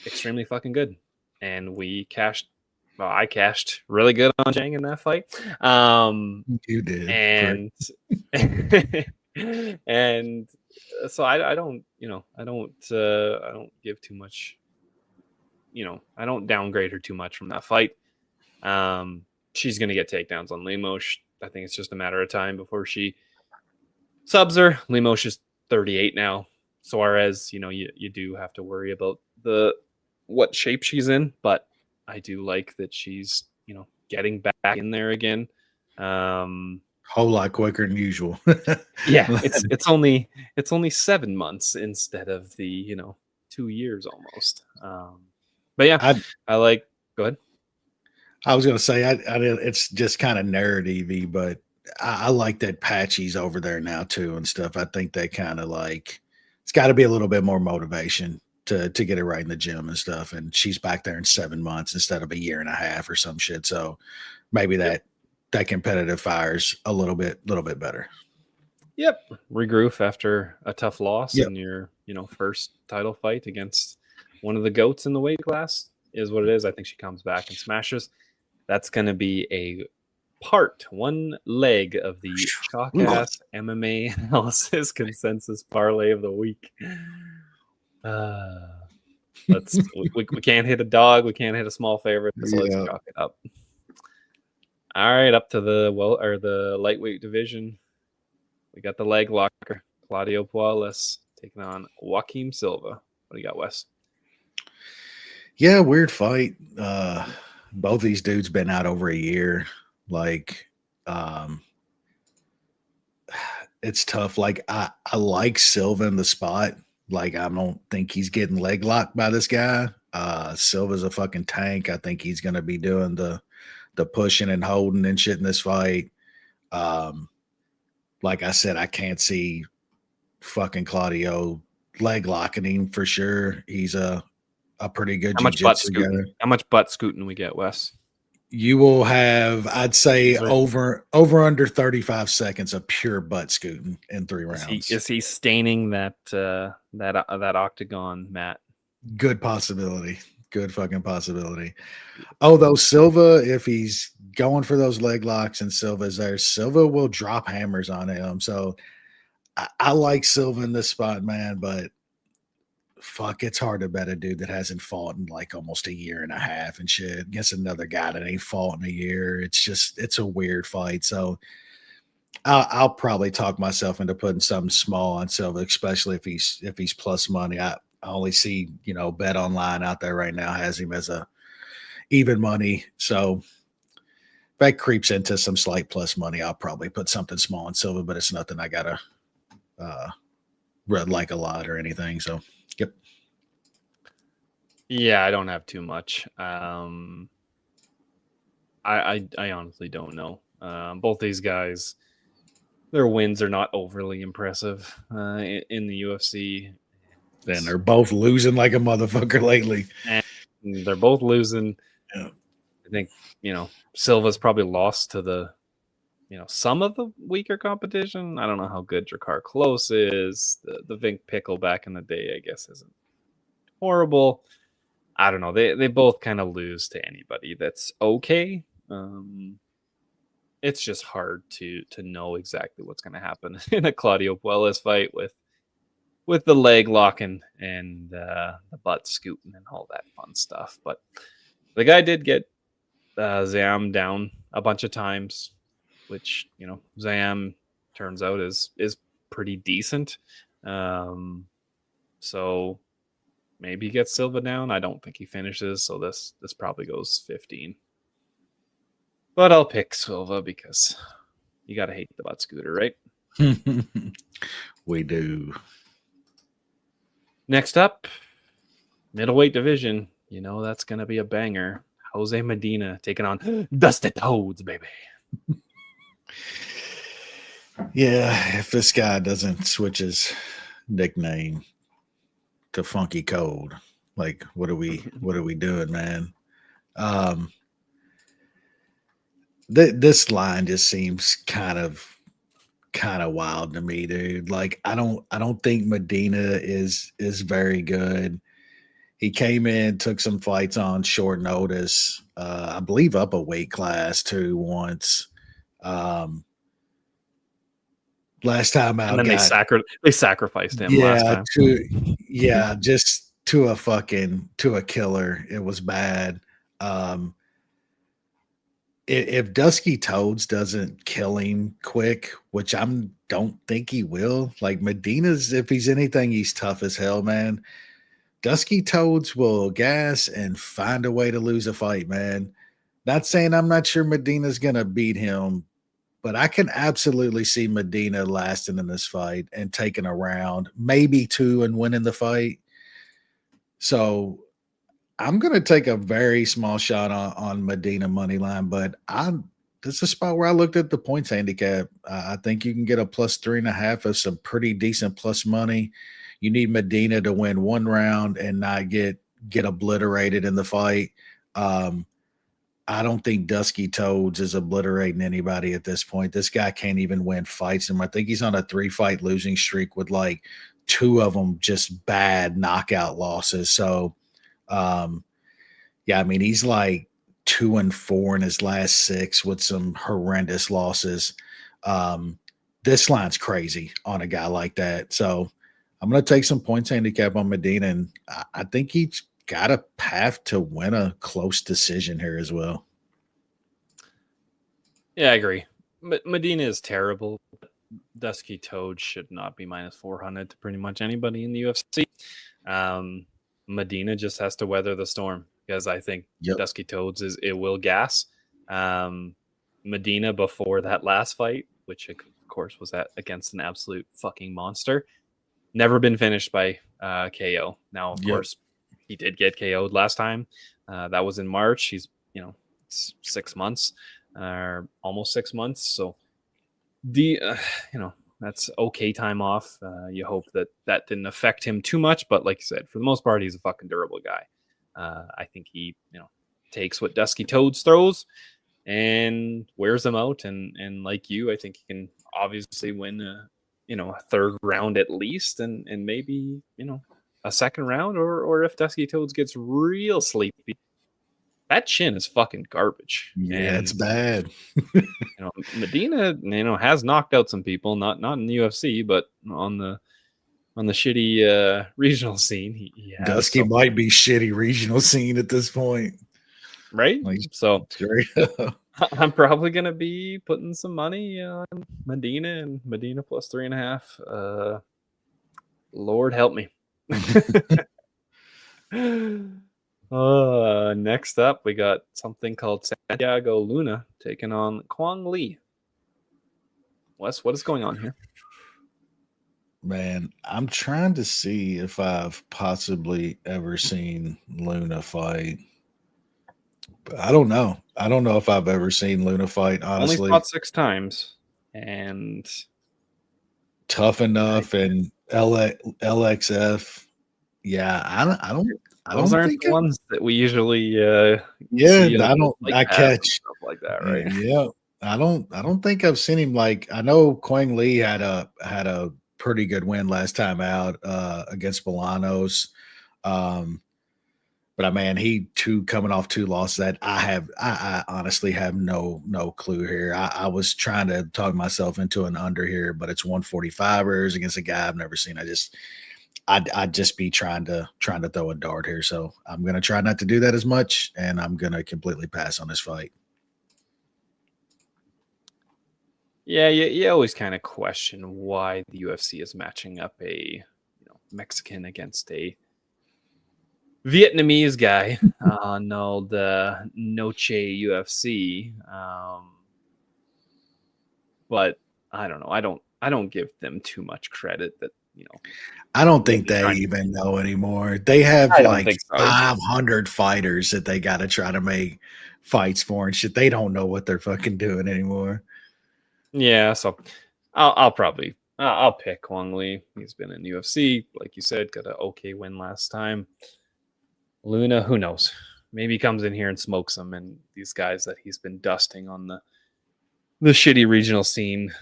extremely fucking good, and I cashed really good on Zhang in that fight. You did, and and so I don't give too much. I don't downgrade her too much from that fight. She's gonna get takedowns on Lemos. I think it's just a matter of time before she subs her. Lemos is 38 now. Suarez, you do have to worry about what shape she's in, but I do like that she's, getting back in there again. Whole lot quicker than usual. Yeah, it's only 7 months instead of the 2 years almost. But yeah, I I like. Go ahead. I was gonna say it's just kind of narrative-y, but I like that Patchy's over there now too and stuff. I think they kind of like it's got to be a little bit more motivation to get it right in the gym and stuff. And she's back there in 7 months instead of a year and a half or some shit. So maybe that competitive fire's a little bit better. Yep, regroup after a tough loss Yep. in your first title fight against one of the goats in the weight class is what it is. I think she comes back and smashes. That's going to be one leg of the chalk ass MMA analysis consensus parlay of the week. We can't hit a dog. We can't hit a small favorite. So let's chalk it up. All right, up to the lightweight division. We got the leg locker, Claudio Puelles taking on Joaquim Silva. What do you got, Wes? Yeah, weird fight. Both these dudes been out over a year. Like, it's tough. Like, I like Silva in the spot. Like, I don't think he's getting leg locked by this guy. Silva's a fucking tank. I think he's going to be doing the pushing and holding and shit in this fight. Like I said, I can't see fucking Claudio leg locking him for sure. He's a pretty good jiu-jitsu guy. How much butt scooting we get, Wes? You will have, I'd say, over under 35 seconds of pure butt scooting in 3 rounds. Is he staining that octagon mat? Good possibility. Good fucking possibility. Although Silva, if he's going for those leg locks and Silva's there, Silva will drop hammers on him. So I like Silva in this spot, man, but fuck, it's hard to bet a dude that hasn't fought in like almost a year and a half and shit against another guy that ain't fought in a year. It's a weird fight. So I'll probably talk myself into putting something small on Silva, especially if he's plus money. I only see, Bet Online out there right now has him as a even money. So if that creeps into some slight plus money, I'll probably put something small on Silva, but it's nothing I gotta read like a lot or anything. So yep. Yeah, I don't have too much. I honestly don't know. Both these guys, their wins are not overly impressive in the UFC. Then they're both losing like a motherfucker lately. And they're both losing. Yeah. I think, Silva's probably lost to the, some of the weaker competition. I don't know how good Drakkar Klose is. The Vink Pickle back in the day, I guess, isn't horrible. I don't know. They both kind of lose to anybody that's okay. It's just hard to know exactly what's going to happen in a Claudio Puelles fight with the leg locking and the butt scooting and all that fun stuff. But the guy did get Zayam down a bunch of times, which, Zayam turns out is pretty decent. So maybe he gets Silva down. I don't think he finishes, so this probably goes 15. But I'll pick Silva because you got to hate the butt scooter, right? We do. Next up, middleweight division. That's going to be a banger. Jose Medina taking on Dusty Toads, baby. Yeah, if this guy doesn't switch his nickname to Funky Cold, like what are we doing, man? This line just seems kind of wild to me, dude. Like I don't think Medina is very good. He came in, took some fights on short notice. I believe up a weight class too once. Last time out, and then they sacrificed him last time. Just to a killer. It was bad. If Dusty Toads doesn't kill him quick, which I don't think he will, like Medina's, if he's anything, he's tough as hell, man. Dusty Toads will gas and find a way to lose a fight, man. Not saying I'm not sure Medina's gonna beat him but I can absolutely see Medina lasting in this fight and taking a round, maybe 2, and winning the fight. So I'm going to take a very small shot on Medina money line, but this is a spot where I looked at the points handicap. I think you can get a plus 3.5 of some pretty decent plus money. You need Medina to win 1 round and not get obliterated in the fight. I don't think Dusky Toads is obliterating anybody at this point. This guy can't even win fights. And I think he's on a 3-fight losing streak with like 2 of them just bad knockout losses. So, yeah, I mean, he's like 2-4 in his last 6 with some horrendous losses. This line's crazy on a guy like that. So I'm going to take some points handicap on Medina, and I think he's got a path to win a close decision here as well. Yeah, I agree. Medina is terrible. Dusky Toad should not be minus 400 to pretty much anybody in the UFC. Medina just has to weather the storm because I think Dusky Toads it will gas. Medina before that last fight, which of course was against an absolute fucking monster, never been finished by KO. Now, of course, he did get KO'd last time. That was in March. He's 6 months, or almost 6 months. So that's okay time off. You hope that didn't affect him too much, but like you said, for the most part, he's a fucking durable guy. I think he takes what Dusky Toads throws and wears them out. And like you, I think he can obviously win a 3rd round at least, and maybe a 2nd round, or if Dusky Toads gets real sleepy, that chin is fucking garbage. Yeah, it's bad. Medina, has knocked out some people, not in the UFC, but on the shitty regional scene. He has Dusky might be shitty regional scene at this point, right? So straight up. I'm probably gonna be putting some money on Medina and Medina plus 3.5. Lord help me. Next up, we got something called Santiago Luna taking on Kwang Lee. Wes, what is going on here? Man, I'm trying to see if I've possibly ever seen Luna fight. But I don't know. I don't know if I've ever seen Luna fight, honestly. Only fought 6 times. And tough enough, and LXF. Yeah, I don't those aren't think the ones that we usually I catch stuff like that, right? Yeah. I don't think I've seen him. Like, I know Kwang Lee had a pretty good win last time out against Bolanos. But man, he coming off 2 losses that I honestly have no clue here. I was trying to talk myself into an under here, but it's 145ers against a guy I've never seen. I'd just be trying to throw a dart here. So I'm gonna try not to do that as much, and I'm gonna completely pass on this fight. Yeah, you always kind of question why the UFC is matching up a Mexican against a Vietnamese guy on the Noche UFC. But I don't know. I don't give them too much credit that I don't think they even know anymore. They have like 500 fighters that they got to try to make fights for and shit. They don't know what they're fucking doing anymore. Yeah, so I'll probably I'll pick Kwang Lee. He's been in UFC, like you said, got an okay win last time. Luna, who knows? Maybe he comes in here and smokes them, and these guys that he's been dusting on the shitty regional scene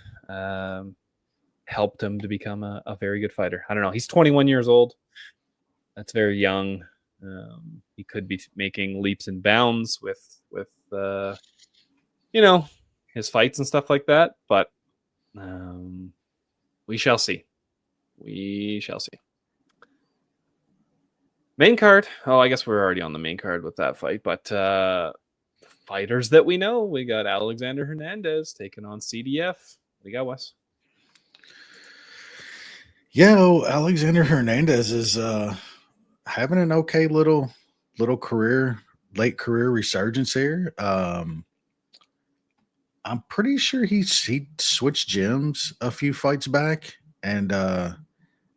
helped him to become a very good fighter. I don't know. He's 21 years old. That's very young. He could be making leaps and bounds with his fights and stuff like that. But we shall see. We shall see. Main card. Oh, I guess we're already on the main card with that fight. But fighters that we know, we got Alexander Hernandez taking on CDF. We got Wes. Yeah, Alexander Hernandez is having an okay little late career resurgence here. I'm pretty sure he switched gyms a few fights back, and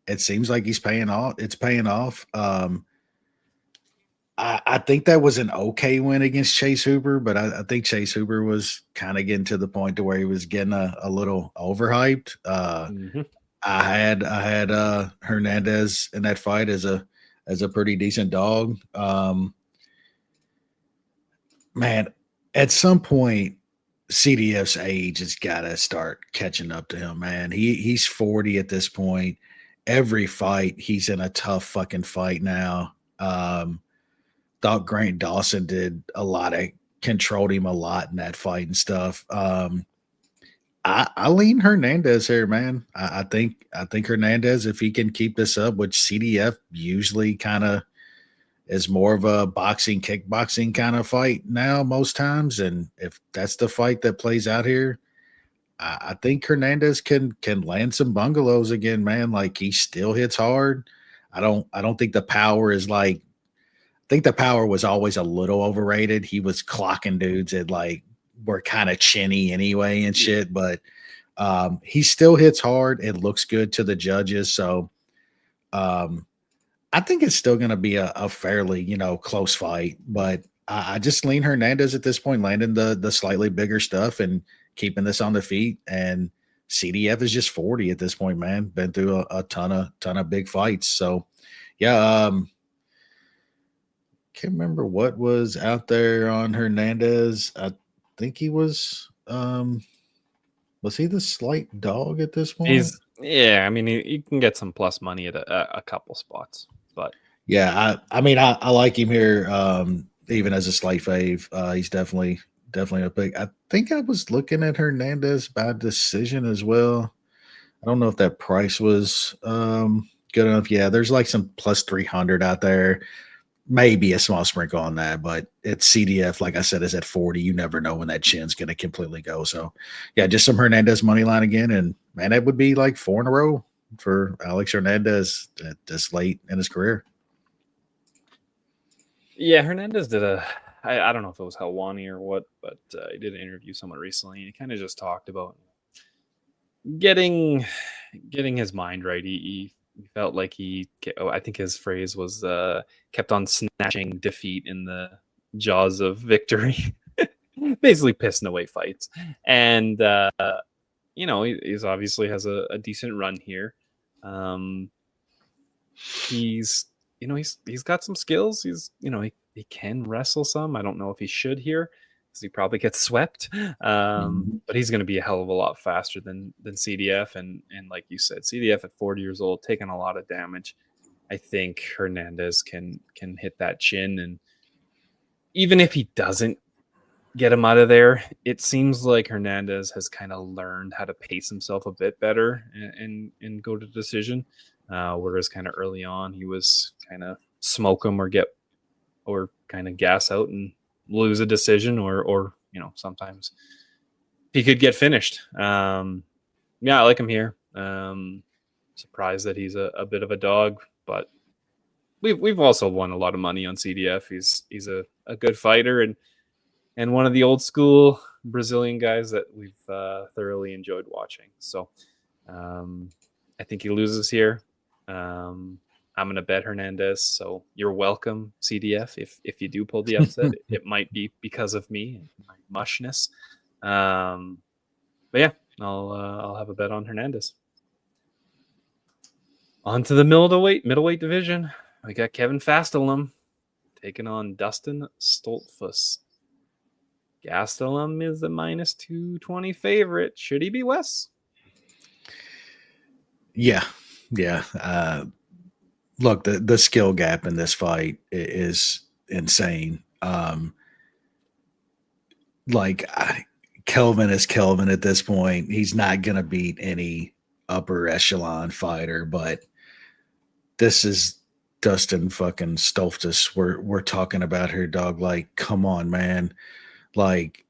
it seems like he's paying off. It's paying off. I think that was an okay win against Chase Hooper, but I think Chase Hooper was kind of getting to the point to where he was getting a little overhyped. I had Hernandez in that fight as a pretty decent dog. Man, at some point, CDF's age has got to start catching up to him, man. He's 40 at this point. Every fight, he's in a tough fucking fight now. Thought Grant Dawson did a lot of controlled him a lot in that fight and stuff. I lean Hernandez here, man. I think Hernandez, if he can keep this up, which CDF usually kind of is more of a boxing, kickboxing kind of fight now most times, and if that's the fight that plays out here, I think Hernandez can land some bungalows again, man. Like, he still hits hard. I don't think the power is like. I think the power was always a little overrated. He was clocking dudes that like were kind of chinny anyway and shit, but he still hits hard. It looks good to the judges. So I think it's still going to be a fairly, close fight, but I just lean Hernandez at this point, landing the slightly bigger stuff and keeping this on the feet. And CDF is just 40 at this point, man. Been through a ton of big fights. So yeah, can't remember what was out there on Hernandez. I think he was he the slight dog at this point? I mean, he can get some plus money at a couple spots, but yeah, I like him here, even as a slight fave. He's definitely a big. I think I was looking at Hernandez by decision as well. I don't know if that price was good enough. Yeah, there's like some plus 300 out there. Maybe a small sprinkle on that, but it's CDF, like I said, is at 40. You never know when that chin's going to completely go. So, yeah, just some Hernandez money line again. And, man, that would be like 4 in a row for Alex Hernandez at this late in his career. Yeah, Hernandez did I don't know if it was Helwani or what, but he did an interview someone recently, and he kind of just talked about getting his mind right. He felt like I think his phrase was kept on snatching defeat in the jaws of victory, basically pissing away fights. And, he's obviously has a decent run here. He's got some skills. He can wrestle some. I don't know if he should here, because he probably gets swept. But he's going to be a hell of a lot faster than CDF. And like you said, CDF at 40 years old, taking a lot of damage. I think Hernandez can hit that chin. And even if he doesn't get him out of there, it seems like Hernandez has kind of learned how to pace himself a bit better and go to decision. Whereas kind of early on, he was kind of smoke him or kind of gas out and lose a decision, or sometimes he could get finished. I like him here. Surprised that he's a bit of a dog, but we've also won a lot of money on CDF. He's a good fighter and one of the old school Brazilian guys that we've thoroughly enjoyed watching. So I think he loses here. I'm going to bet Hernandez. So you're welcome, CDF. If you do pull the upset, it might be because of me and my mushness. But yeah, I'll have a bet on Hernandez. On to the middleweight division. We got Kevin Gastelum taking on Dustin Stoltzfus. Gastelum is the minus 220 favorite. Should he be Wes? Yeah. Look, the skill gap in this fight is insane. Kelvin is Kelvin at this point. He's not going to beat any upper echelon fighter, but this is Dustin fucking Stoltzfus we're talking about here, dog. Like, come on, man. Like,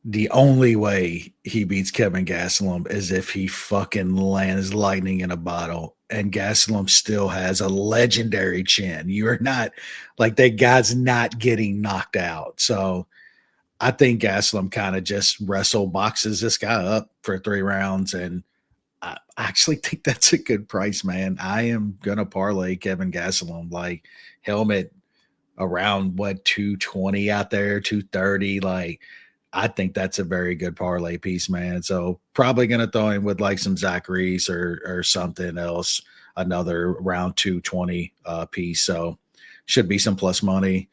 the only way he beats Kevin Gastelum is if he fucking lands lightning in a bottle. And Gastelum still has a legendary chin. You're not like, that guy's not getting knocked out. So I think Gastelum kind of just wrestle boxes this guy up for 3 rounds, and I actually think that's a good price, man. I am gonna parlay Kevin Gastelum, like helmet around 220 out there, 230. Like, I think that's a very good parlay piece, man. So probably gonna throw in with like some Zach Reese or something else, another round 220 piece. So should be some plus money.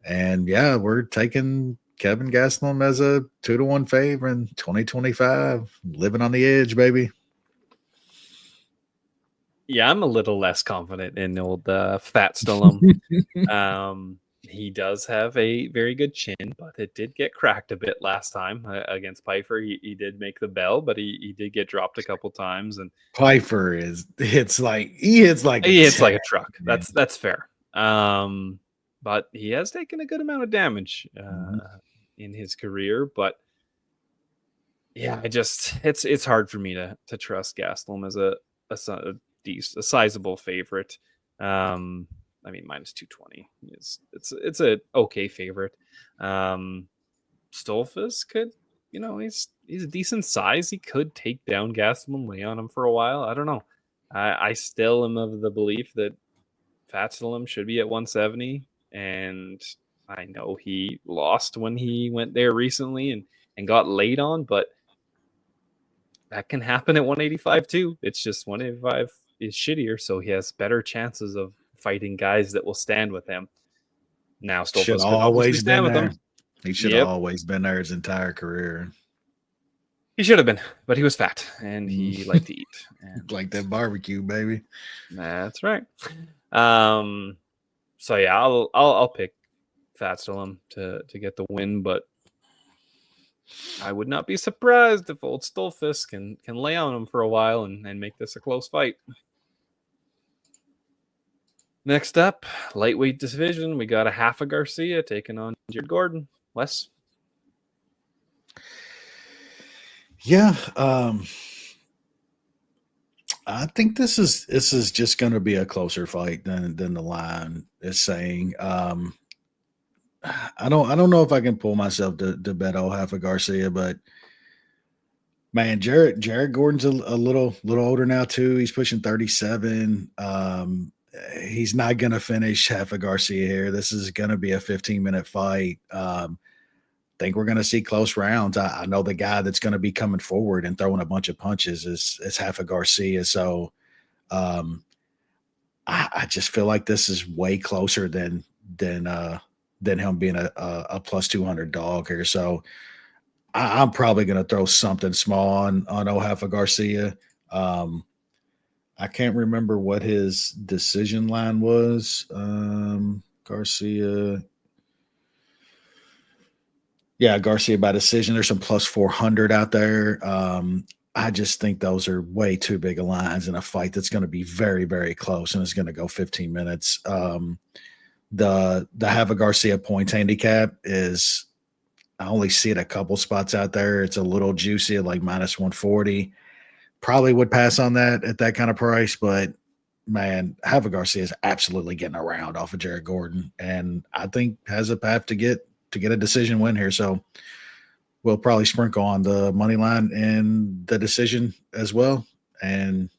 And yeah, we're taking Kevin Gastelum as a 2-1 favor in 2025. Living on the edge, baby. Yeah, I'm a little less confident in old Fat Stallone. He does have a very good chin, but it did get cracked a bit last time against Pfeiffer. He did make the bell, but he did get dropped a couple times. And Pfeiffer hits like a truck. Man. That's fair. But he has taken a good amount of damage in his career. But yeah, it's hard for me to trust Gastelum as a sizable favorite. I mean, minus 220 it's a okay favorite. Stolfus could, he's a decent size. He could take down Gastelum, lay on him for a while. I don't know. I still am of the belief that Fatsalem should be at 170, and I know he lost when he went there recently and got laid on, but that can happen at 185 too. It's just 185 is shittier, so he has better chances of fighting guys that will stand with him. Now, Stolfus should always been there. He should have always been there his entire career. He should have been, but he was fat and he liked to eat. And like that barbecue, baby. That's right. So yeah, I'll pick Fatsalem to get the win, but I would not be surprised if old Stolfus can lay on him for a while and make this a close fight. Next up, lightweight division, we got a half a Garcia taking on Jared Gordon. Wes? Yeah, I think this is just going to be a closer fight than the line is saying. I don't know if I can pull myself to bet old half a Garcia, but man, Jared Gordon's a little older now too. He's pushing 37. He's not going to finish half a Garcia here. This is going to be a 15-minute fight. Think we're going to see close rounds. I know the guy that's going to be coming forward and throwing a bunch of punches is half a Garcia. So I just feel like this is way closer than him being a plus 200 dog here. So I'm probably going to throw something small on Halfa Garcia. I can't remember what his decision line was. Garcia. Yeah, Garcia by decision. There's some plus 400 out there. I just think those are way too big of lines in a fight that's going to be very, very close and it's going to go 15 minutes. The Halfa Garcia points handicap is, I only see it a couple spots out there. It's a little juicy at like minus 140. Probably would pass on that at that kind of price, but man, Halfa Garcia is absolutely getting around off of Jared Gordon, and I think has a path to get a decision win here. So we'll probably sprinkle on the money line and the decision as well, and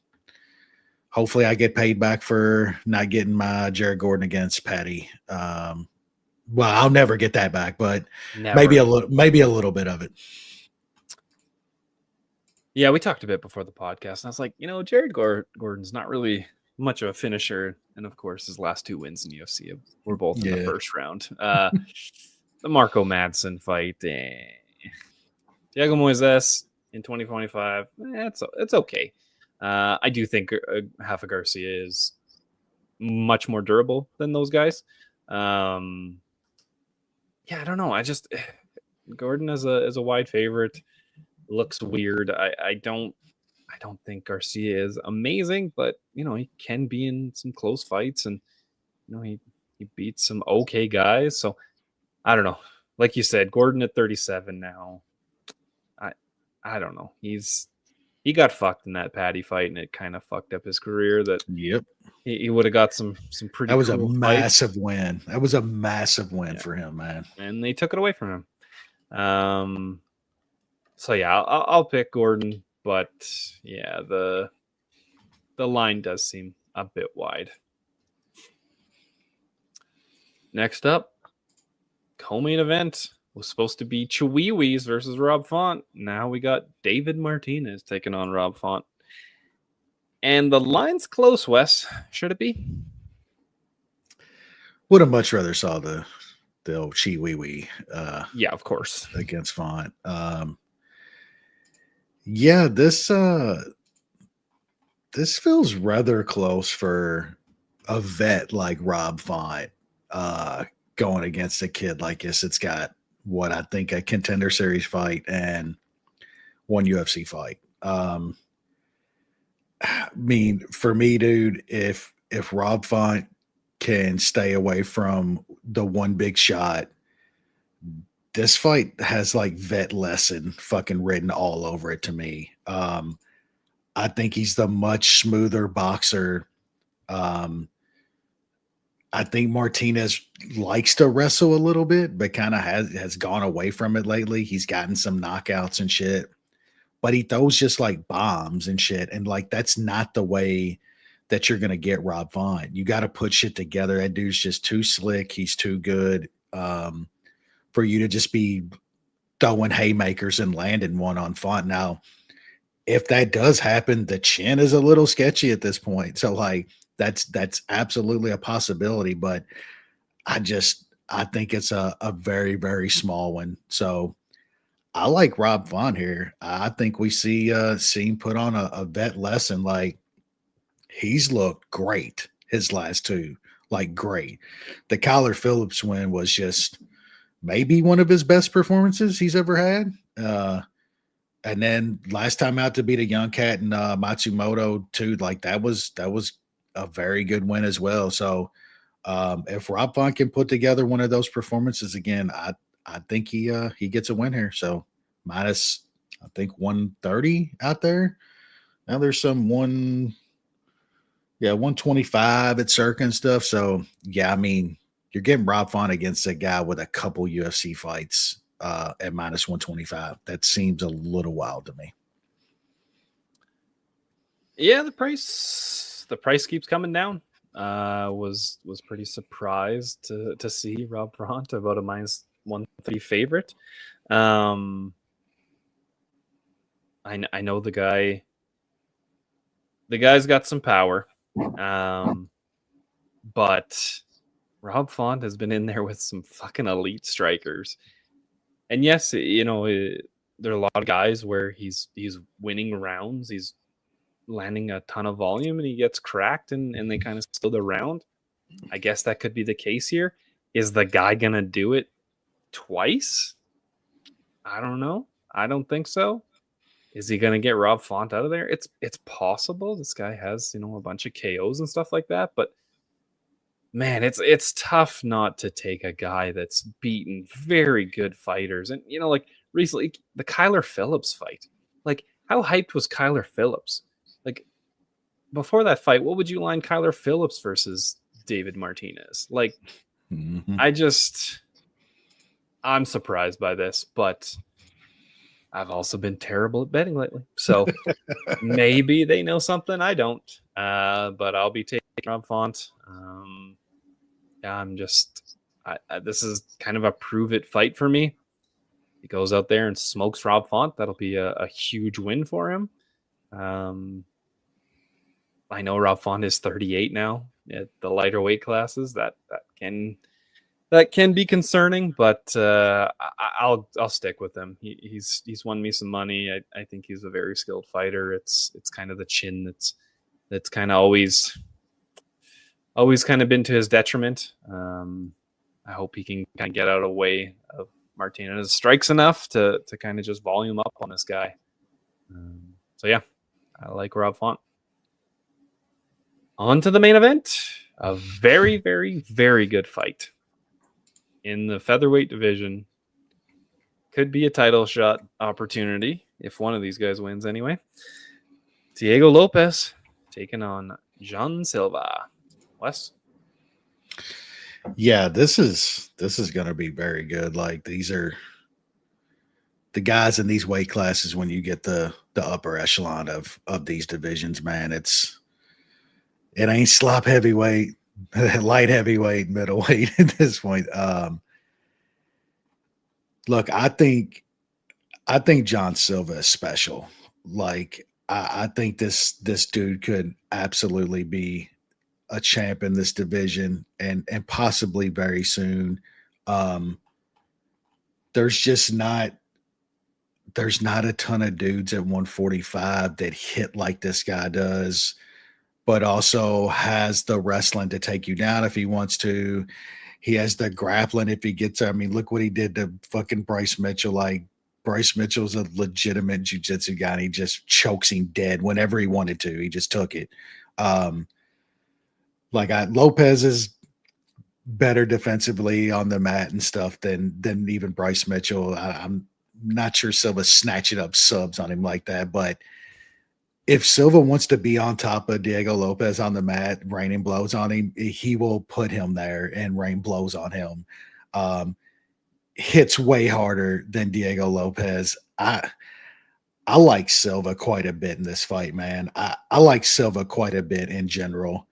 hopefully I get paid back for not getting my Jared Gordon against Patty. Well, I'll never get that back, but maybe a little bit of it. Yeah, we talked a bit before the podcast, and I was like, Jared Gordon's not really much of a finisher, and of course, his last 2 wins in UFC were both in the first round. The Marco Madsen fight, Diego Moises in 2025, it's okay. I do think Halfa Garcia is much more durable than those guys. Yeah, I don't know. Gordon as a wide favorite looks weird. I don't think Garcia is amazing, but he can be in some close fights, and he beats some okay guys. So I don't know. Like you said, Gordon at 37 now. I don't know. He got fucked in that Patty fight, and it kind of fucked up his career. That he would have got some pretty. That was cool a massive win. That was a massive win for him, man. And they took it away from him. So yeah, I'll pick Gordon, but yeah, the line does seem a bit wide. Next up, co-main event was supposed to be Chihuihuis versus Rob Font. Now we got David Martinez taking on Rob Font. And the line's close, Wes. Should it be? Would have much rather saw the old Chihuahua Yeah, of course. against Font. Yeah, this feels rather close for a vet like Rob Font going against a kid like this. It's got what I think a Contender Series fight and one UFC fight. I mean, for me, dude, if Rob Font can stay away from the one big shot, this fight has like vet lesson fucking written all over it to me. I think he's the much smoother boxer. I think Martinez likes to wrestle a little bit, but kind of has gone away from it lately. He's gotten some knockouts and shit, but he throws just like bombs and shit. And like, that's not the way that you're going to get Rob Font. You got to put shit together. That dude's just too slick. He's too good for you to just be throwing haymakers and landing one on Font. Now, if that does happen, the chin is a little sketchy at this point. So like, that's absolutely a possibility, but I think it's a very, very small one. So I like Rob Font here. I think we see him put on a vet lesson. Like, he's looked great his last two, like great. The Kyler Phillips win was just maybe one of his best performances he's ever had. And then last time out to beat a young cat and Matsumoto too, like that was a very good win as well. So if Rob Font can put together one of those performances again, I think he gets a win here. So minus, I think 130 out there. Now there's some 125 at Circa and stuff. So yeah, I mean, you're getting Rob Font against a guy with a couple UFC fights at minus 125. That seems a little wild to me. Yeah, the price keeps coming down. Was pretty surprised to see Rob Font about a minus 130 favorite. I know the guy. The guy's got some power, but Rob Font has been in there with some fucking elite strikers. And yes, you know, there are a lot of guys where he's winning rounds, he's landing a ton of volume, and he gets cracked, and they kind of slow the round. I guess that could be the case here. Is the guy gonna do it twice? I don't know. I don't think so. Is he gonna get Rob Font out of there? It's possible. This guy has, you know, a bunch of KOs and stuff like that, but man, it's tough not to take a guy that's beaten very good fighters. And, you know, like recently, the Kyler Phillips fight. Like, how hyped was Kyler Phillips? Like, before that fight, what would you line Kyler Phillips versus David Martinez? Like, I'm surprised by this, but I've also been terrible at betting lately. So maybe they know something I don't. But I'll be taking Rob Font. Yeah, this is kind of a prove it fight for me. He goes out there and smokes Rob Font. That'll be a huge win for him. I know Rob Font is 38 now at the lighter weight classes. That can be concerning, but I'll stick with him. He's won me some money. I think he's a very skilled fighter. It's kind of the chin that's kind of always kind of been to his detriment. I hope he can kind of get out of the way of Martinez strikes enough to kind of just volume up on this guy. So yeah, I like Rob Font. On to the main event. A very, very, very good fight in the featherweight division. Could be a title shot opportunity if one of these guys wins anyway. Diego Lopes taking on John Silva. Wes? Yeah, this is going to be very good. Like, these are the guys in these weight classes, when you get the upper echelon of these divisions, man, it ain't slop heavyweight, light heavyweight, middleweight at this point. Look, I think John Silva is special. Like I think this dude could absolutely be a champ in this division and possibly very soon. There's not a ton of dudes at 145 that hit like this guy does, but also has the wrestling to take you down if he wants to. He has the grappling if he gets. I mean, look what he did to fucking Bryce Mitchell. Like Bryce Mitchell's a legitimate jiu-jitsu guy, and he just chokes him dead whenever he wanted to. He just took it. Lopez is better defensively on the mat and stuff than even Bryce Mitchell. I'm not sure Silva's snatching up subs on him like that, but if Silva wants to be on top of Diego Lopez on the mat, raining blows on him, he will put him there and rain blows on him. Hits way harder than Diego Lopez. I like Silva quite a bit in this fight, man. I like Silva quite a bit in general.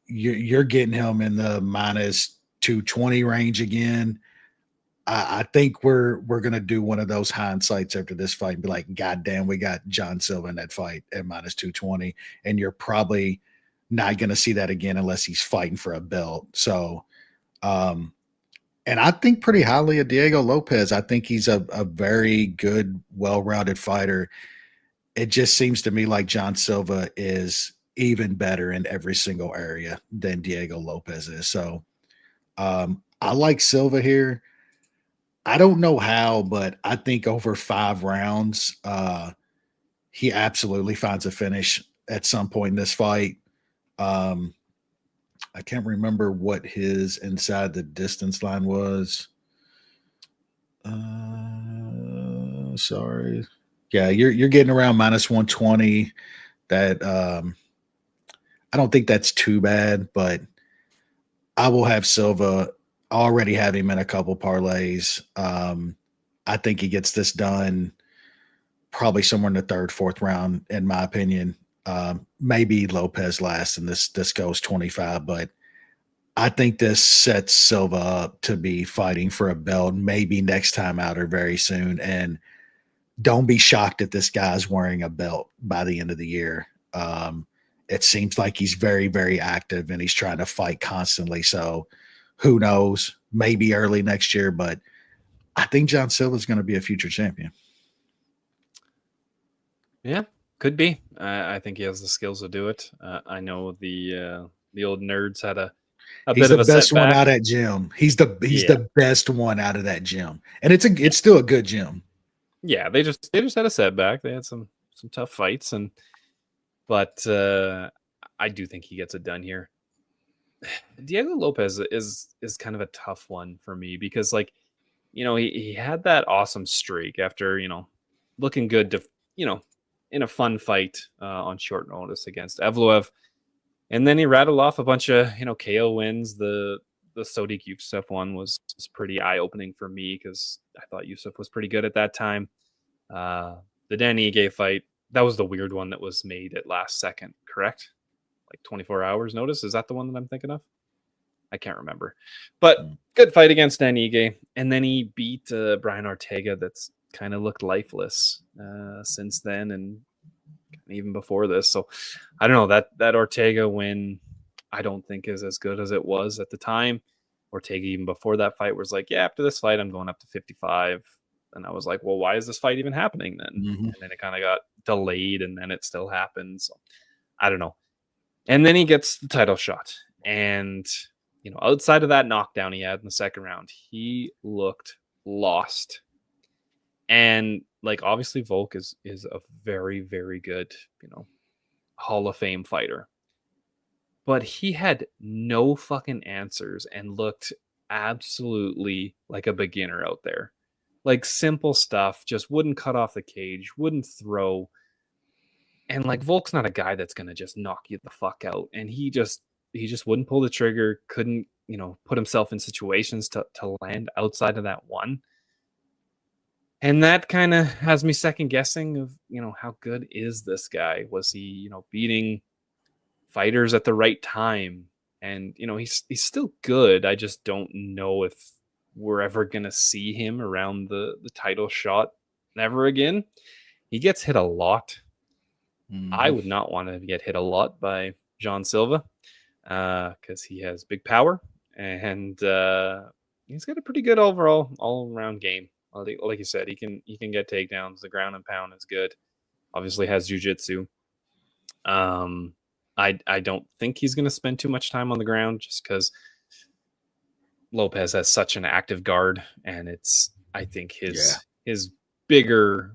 You're getting him in the minus 220 range again. I think we're gonna do one of those hindsights after this fight and be like, God damn, we got John Silva in that fight at minus 220, and you're probably not gonna see that again unless he's fighting for a belt. So, and I think pretty highly of Diego Lopez. I think he's a very good, well-rounded fighter. It just seems to me like John Silva is even better in every single area than Diego Lopez is. So, I like Silva here. I don't know how, but I think over 5 rounds, he absolutely finds a finish at some point in this fight. I can't remember what his inside the distance line was. Sorry. Yeah, you're getting around minus 120. That I don't think that's too bad, but I will have Silva. Already have him in a couple parlays. I think he gets this done probably somewhere in the 3rd, 4th round, in my opinion. Maybe Lopez last, and this goes 25, but I think this sets Silva up to be fighting for a belt, maybe next time out or very soon. And don't be shocked if this guy's wearing a belt by the end of the year. It seems like he's very, very active, and he's trying to fight constantly. So who knows? Maybe early next year, but I think John Silva is going to be a future champion. Yeah, could be. I think he has the skills to do it. I know the old nerds had a He's bit of the a best setback. one out of that gym. He's the best one out of that gym, and it's still a good gym. Yeah, they just had a setback. They had some tough fights, but I do think he gets it done here. Diego Lopez is kind of a tough one for me because, like, he had that awesome streak after, looking good to, in a fun fight on short notice against Evloev. And then he rattled off a bunch of, KO wins. The Sodiq Yusuff one was pretty eye-opening for me because I thought Yusuff was pretty good at that time. The Dan Ige fight, that was the weird one that was made at last second, correct? Like 24 hours notice. Is that the one that I'm thinking of? I can't remember. But good fight against Dan Ige. And then he beat Brian Ortega that's kind of looked lifeless since then and even before this. So I don't know. That Ortega win I don't think is as good as it was at the time. Ortega, even before that fight, was like, yeah, after this fight, I'm going up to 55. And I was like, well, why is this fight even happening then? Mm-hmm. And then it kind of got delayed, and then it still happened. So I don't know. And then he gets the title shot. And, outside of that knockdown he had in the second round, he looked lost. And, like, obviously Volk is a very, very good, Hall of Fame fighter. But he had no fucking answers and looked absolutely like a beginner out there. Like, simple stuff, just wouldn't cut off the cage, wouldn't throw. And, like, Volk's not a guy that's going to just knock you the fuck out. And he just wouldn't pull the trigger, couldn't, put himself in situations to land outside of that one. And that kind of has me second guessing of, how good is this guy? Was he, beating fighters at the right time? And, he's still good. I just don't know if we're ever going to see him around the title shot ever again. He gets hit a lot. I would not want to get hit a lot by John Silva because he has big power and he's got a pretty good overall all-around game. Like you said, he can get takedowns. The ground and pound is good. Obviously has jiu-jitsu. I don't think he's going to spend too much time on the ground just because Lopes has such an active guard, and I think his bigger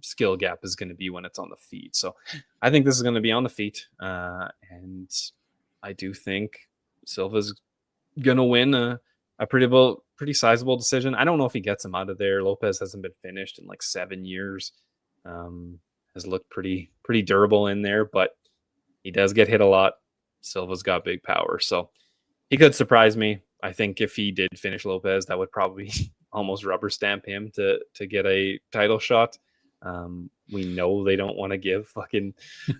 skill gap is going to be when it's on the feet. So I think this is going to be on the feet, and I do think Silva's going to win a pretty sizable decision. I don't know if he gets him out of there. Lopes hasn't been finished in like 7 years. Has looked pretty durable in there, but he does get hit a lot. Silva's got big power, so he could surprise me. I think if he did finish Lopes, that would probably almost rubber stamp him to get a title shot. We know they don't want to give fucking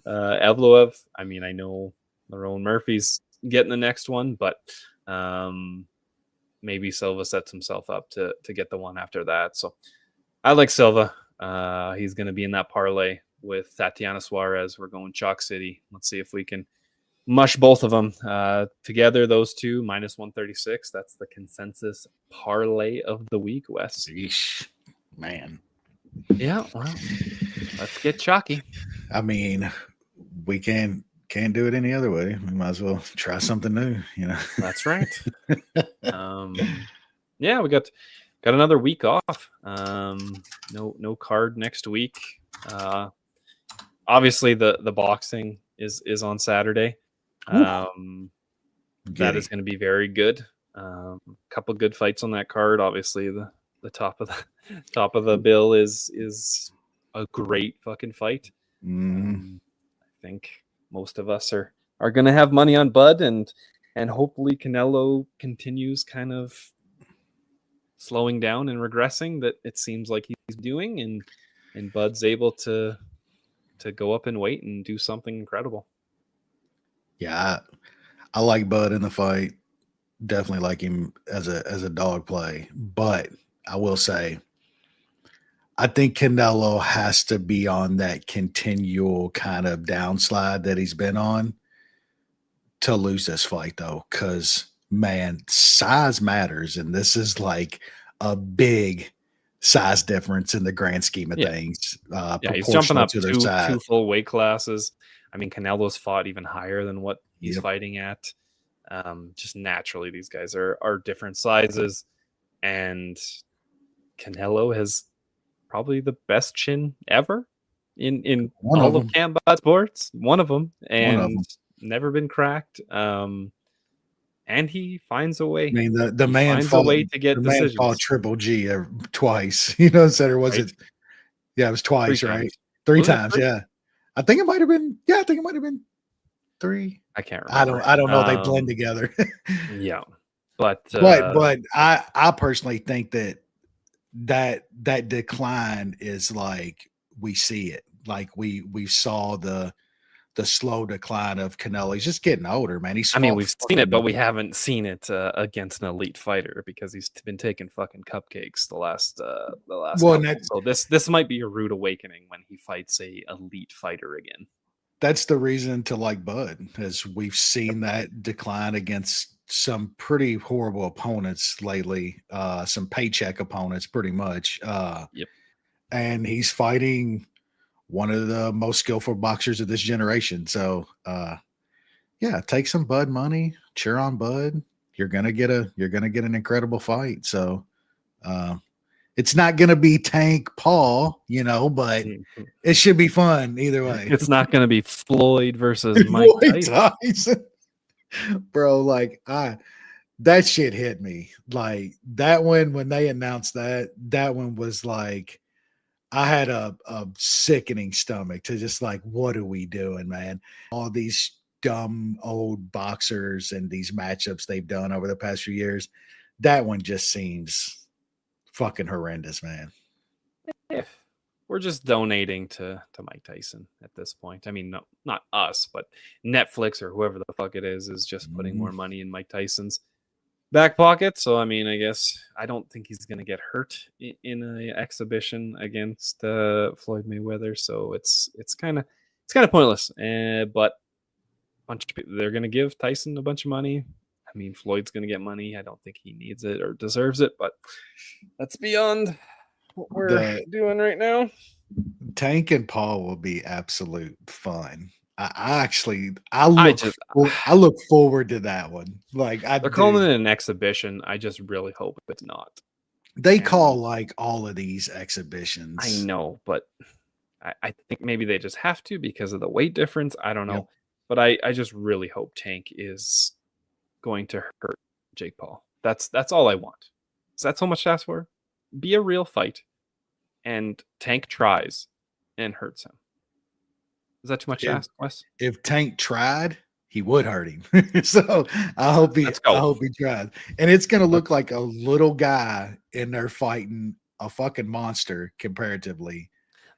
Evloev. I mean, I know Lerone Murphy's getting the next one, but maybe Silva sets himself up to get the one after that. So I like Silva. He's going to be in that parlay with Tatiana Suarez. We're going Chalk City. Let's see if we can mush both of them together. Those two minus 136. That's the consensus parlay of the week, Wes. Sheesh, man. Yeah, well, let's get chalky. I mean, we can't do it any other way. We might as well try something new, That's right. Yeah, we got another week off. No card next week. Obviously the boxing is on Saturday. That is going to be very good. Couple good fights on that card. Obviously the top of the bill is a great fucking fight. I think most of us are going to have money on Bud, and hopefully Canelo continues kind of slowing down and regressing that it seems like he's doing, and Bud's able to go up in weight and do something incredible. Yeah, I like Bud in the fight. Definitely like him as a dog play. But I will say, I think Canelo has to be on that continual kind of downslide that he's been on to lose this fight, though, because, man, size matters. And this is like a big size difference in the grand scheme of things. He's jumping up to two full weight classes. I mean, Canelo's fought even higher than what he's fighting at. Just naturally, these guys are different sizes. And Canelo has probably the best chin ever in all of combat sports. One of them. And never been cracked. And he finds a way. I mean, the man finds a way to get decisions. Man fought Triple G twice. Said or was it? Yeah, it was twice, right? Three times, yeah. I think it might have been. Yeah, I think it might have been 3. I can't remember. I don't know. They blend together. Yeah, but I personally think that decline is like we see it. Like we saw the slow decline of Canelo. He's just getting older, man. We've seen it, but we haven't seen it against an elite fighter because he's been taking fucking cupcakes the last so this might be a rude awakening when he fights a elite fighter again. That's the reason to like Bud, as we've seen that decline against some pretty horrible opponents lately, some paycheck opponents pretty much. And he's fighting one of the most skillful boxers of this generation. So, take some Bud money, cheer on Bud. You're gonna get an incredible fight. So, it's not gonna be Tank Paul, but it should be fun either way. It's not gonna be Floyd versus Mike Tyson. Bro. Like that shit hit me. Like that one when they announced that one was like. I had a sickening stomach to just like, what are we doing, man? All these dumb old boxers and these matchups they've done over the past few years. That one just seems fucking horrendous, man. if we're just donating to Mike Tyson at this point. I mean, no, not us, but Netflix or whoever the fuck it is just putting more money in Mike Tyson's back pocket. So, I mean, I guess I don't think he's going to get hurt in an exhibition against Floyd Mayweather. So it's kind of pointless. But a bunch of people, they're going to give Tyson a bunch of money. I mean, Floyd's going to get money. I don't think he needs it or deserves it, but that's beyond what we're doing right now. Tank and Paul will be absolute fun. I look forward to that one. Like they're calling it an exhibition. I just really hope it's not. They call like all of these exhibitions. I know, but I think maybe they just have to because of the weight difference. I don't know. Yep. But I just really hope Tank is going to hurt Jake Paul. That's all I want. Is that so much to ask for? Be a real fight, and Tank tries and hurts him. Is that too much to ask, Wes? If Tank tried, he would hurt him. So I hope he tried. And it's going to look like a little guy in there fighting a fucking monster comparatively.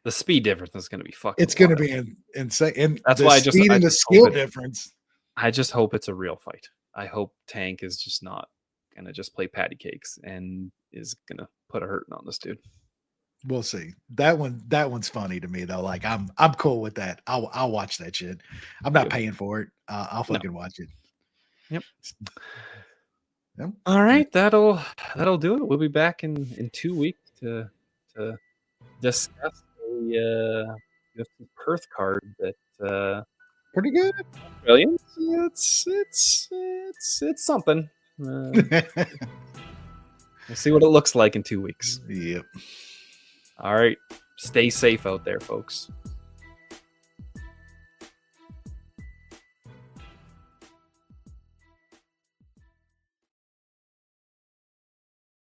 The speed difference is going to be fucking. It's going to be insane. And that's why the skill difference. I just hope it's a real fight. I hope Tank is just not going to just play patty cakes and is going to put a hurting on this dude. We'll see. That one's funny to me though. Like I'm cool with that. I'll watch that shit. I'm not paying for it. I'll fucking watch it. Yep. All right, that'll do it. We'll be back in 2 weeks to discuss the UFC Perth card that pretty good. Brilliant. It's something. We'll see what it looks like in 2 weeks. Yep. All right. Stay safe out there, folks.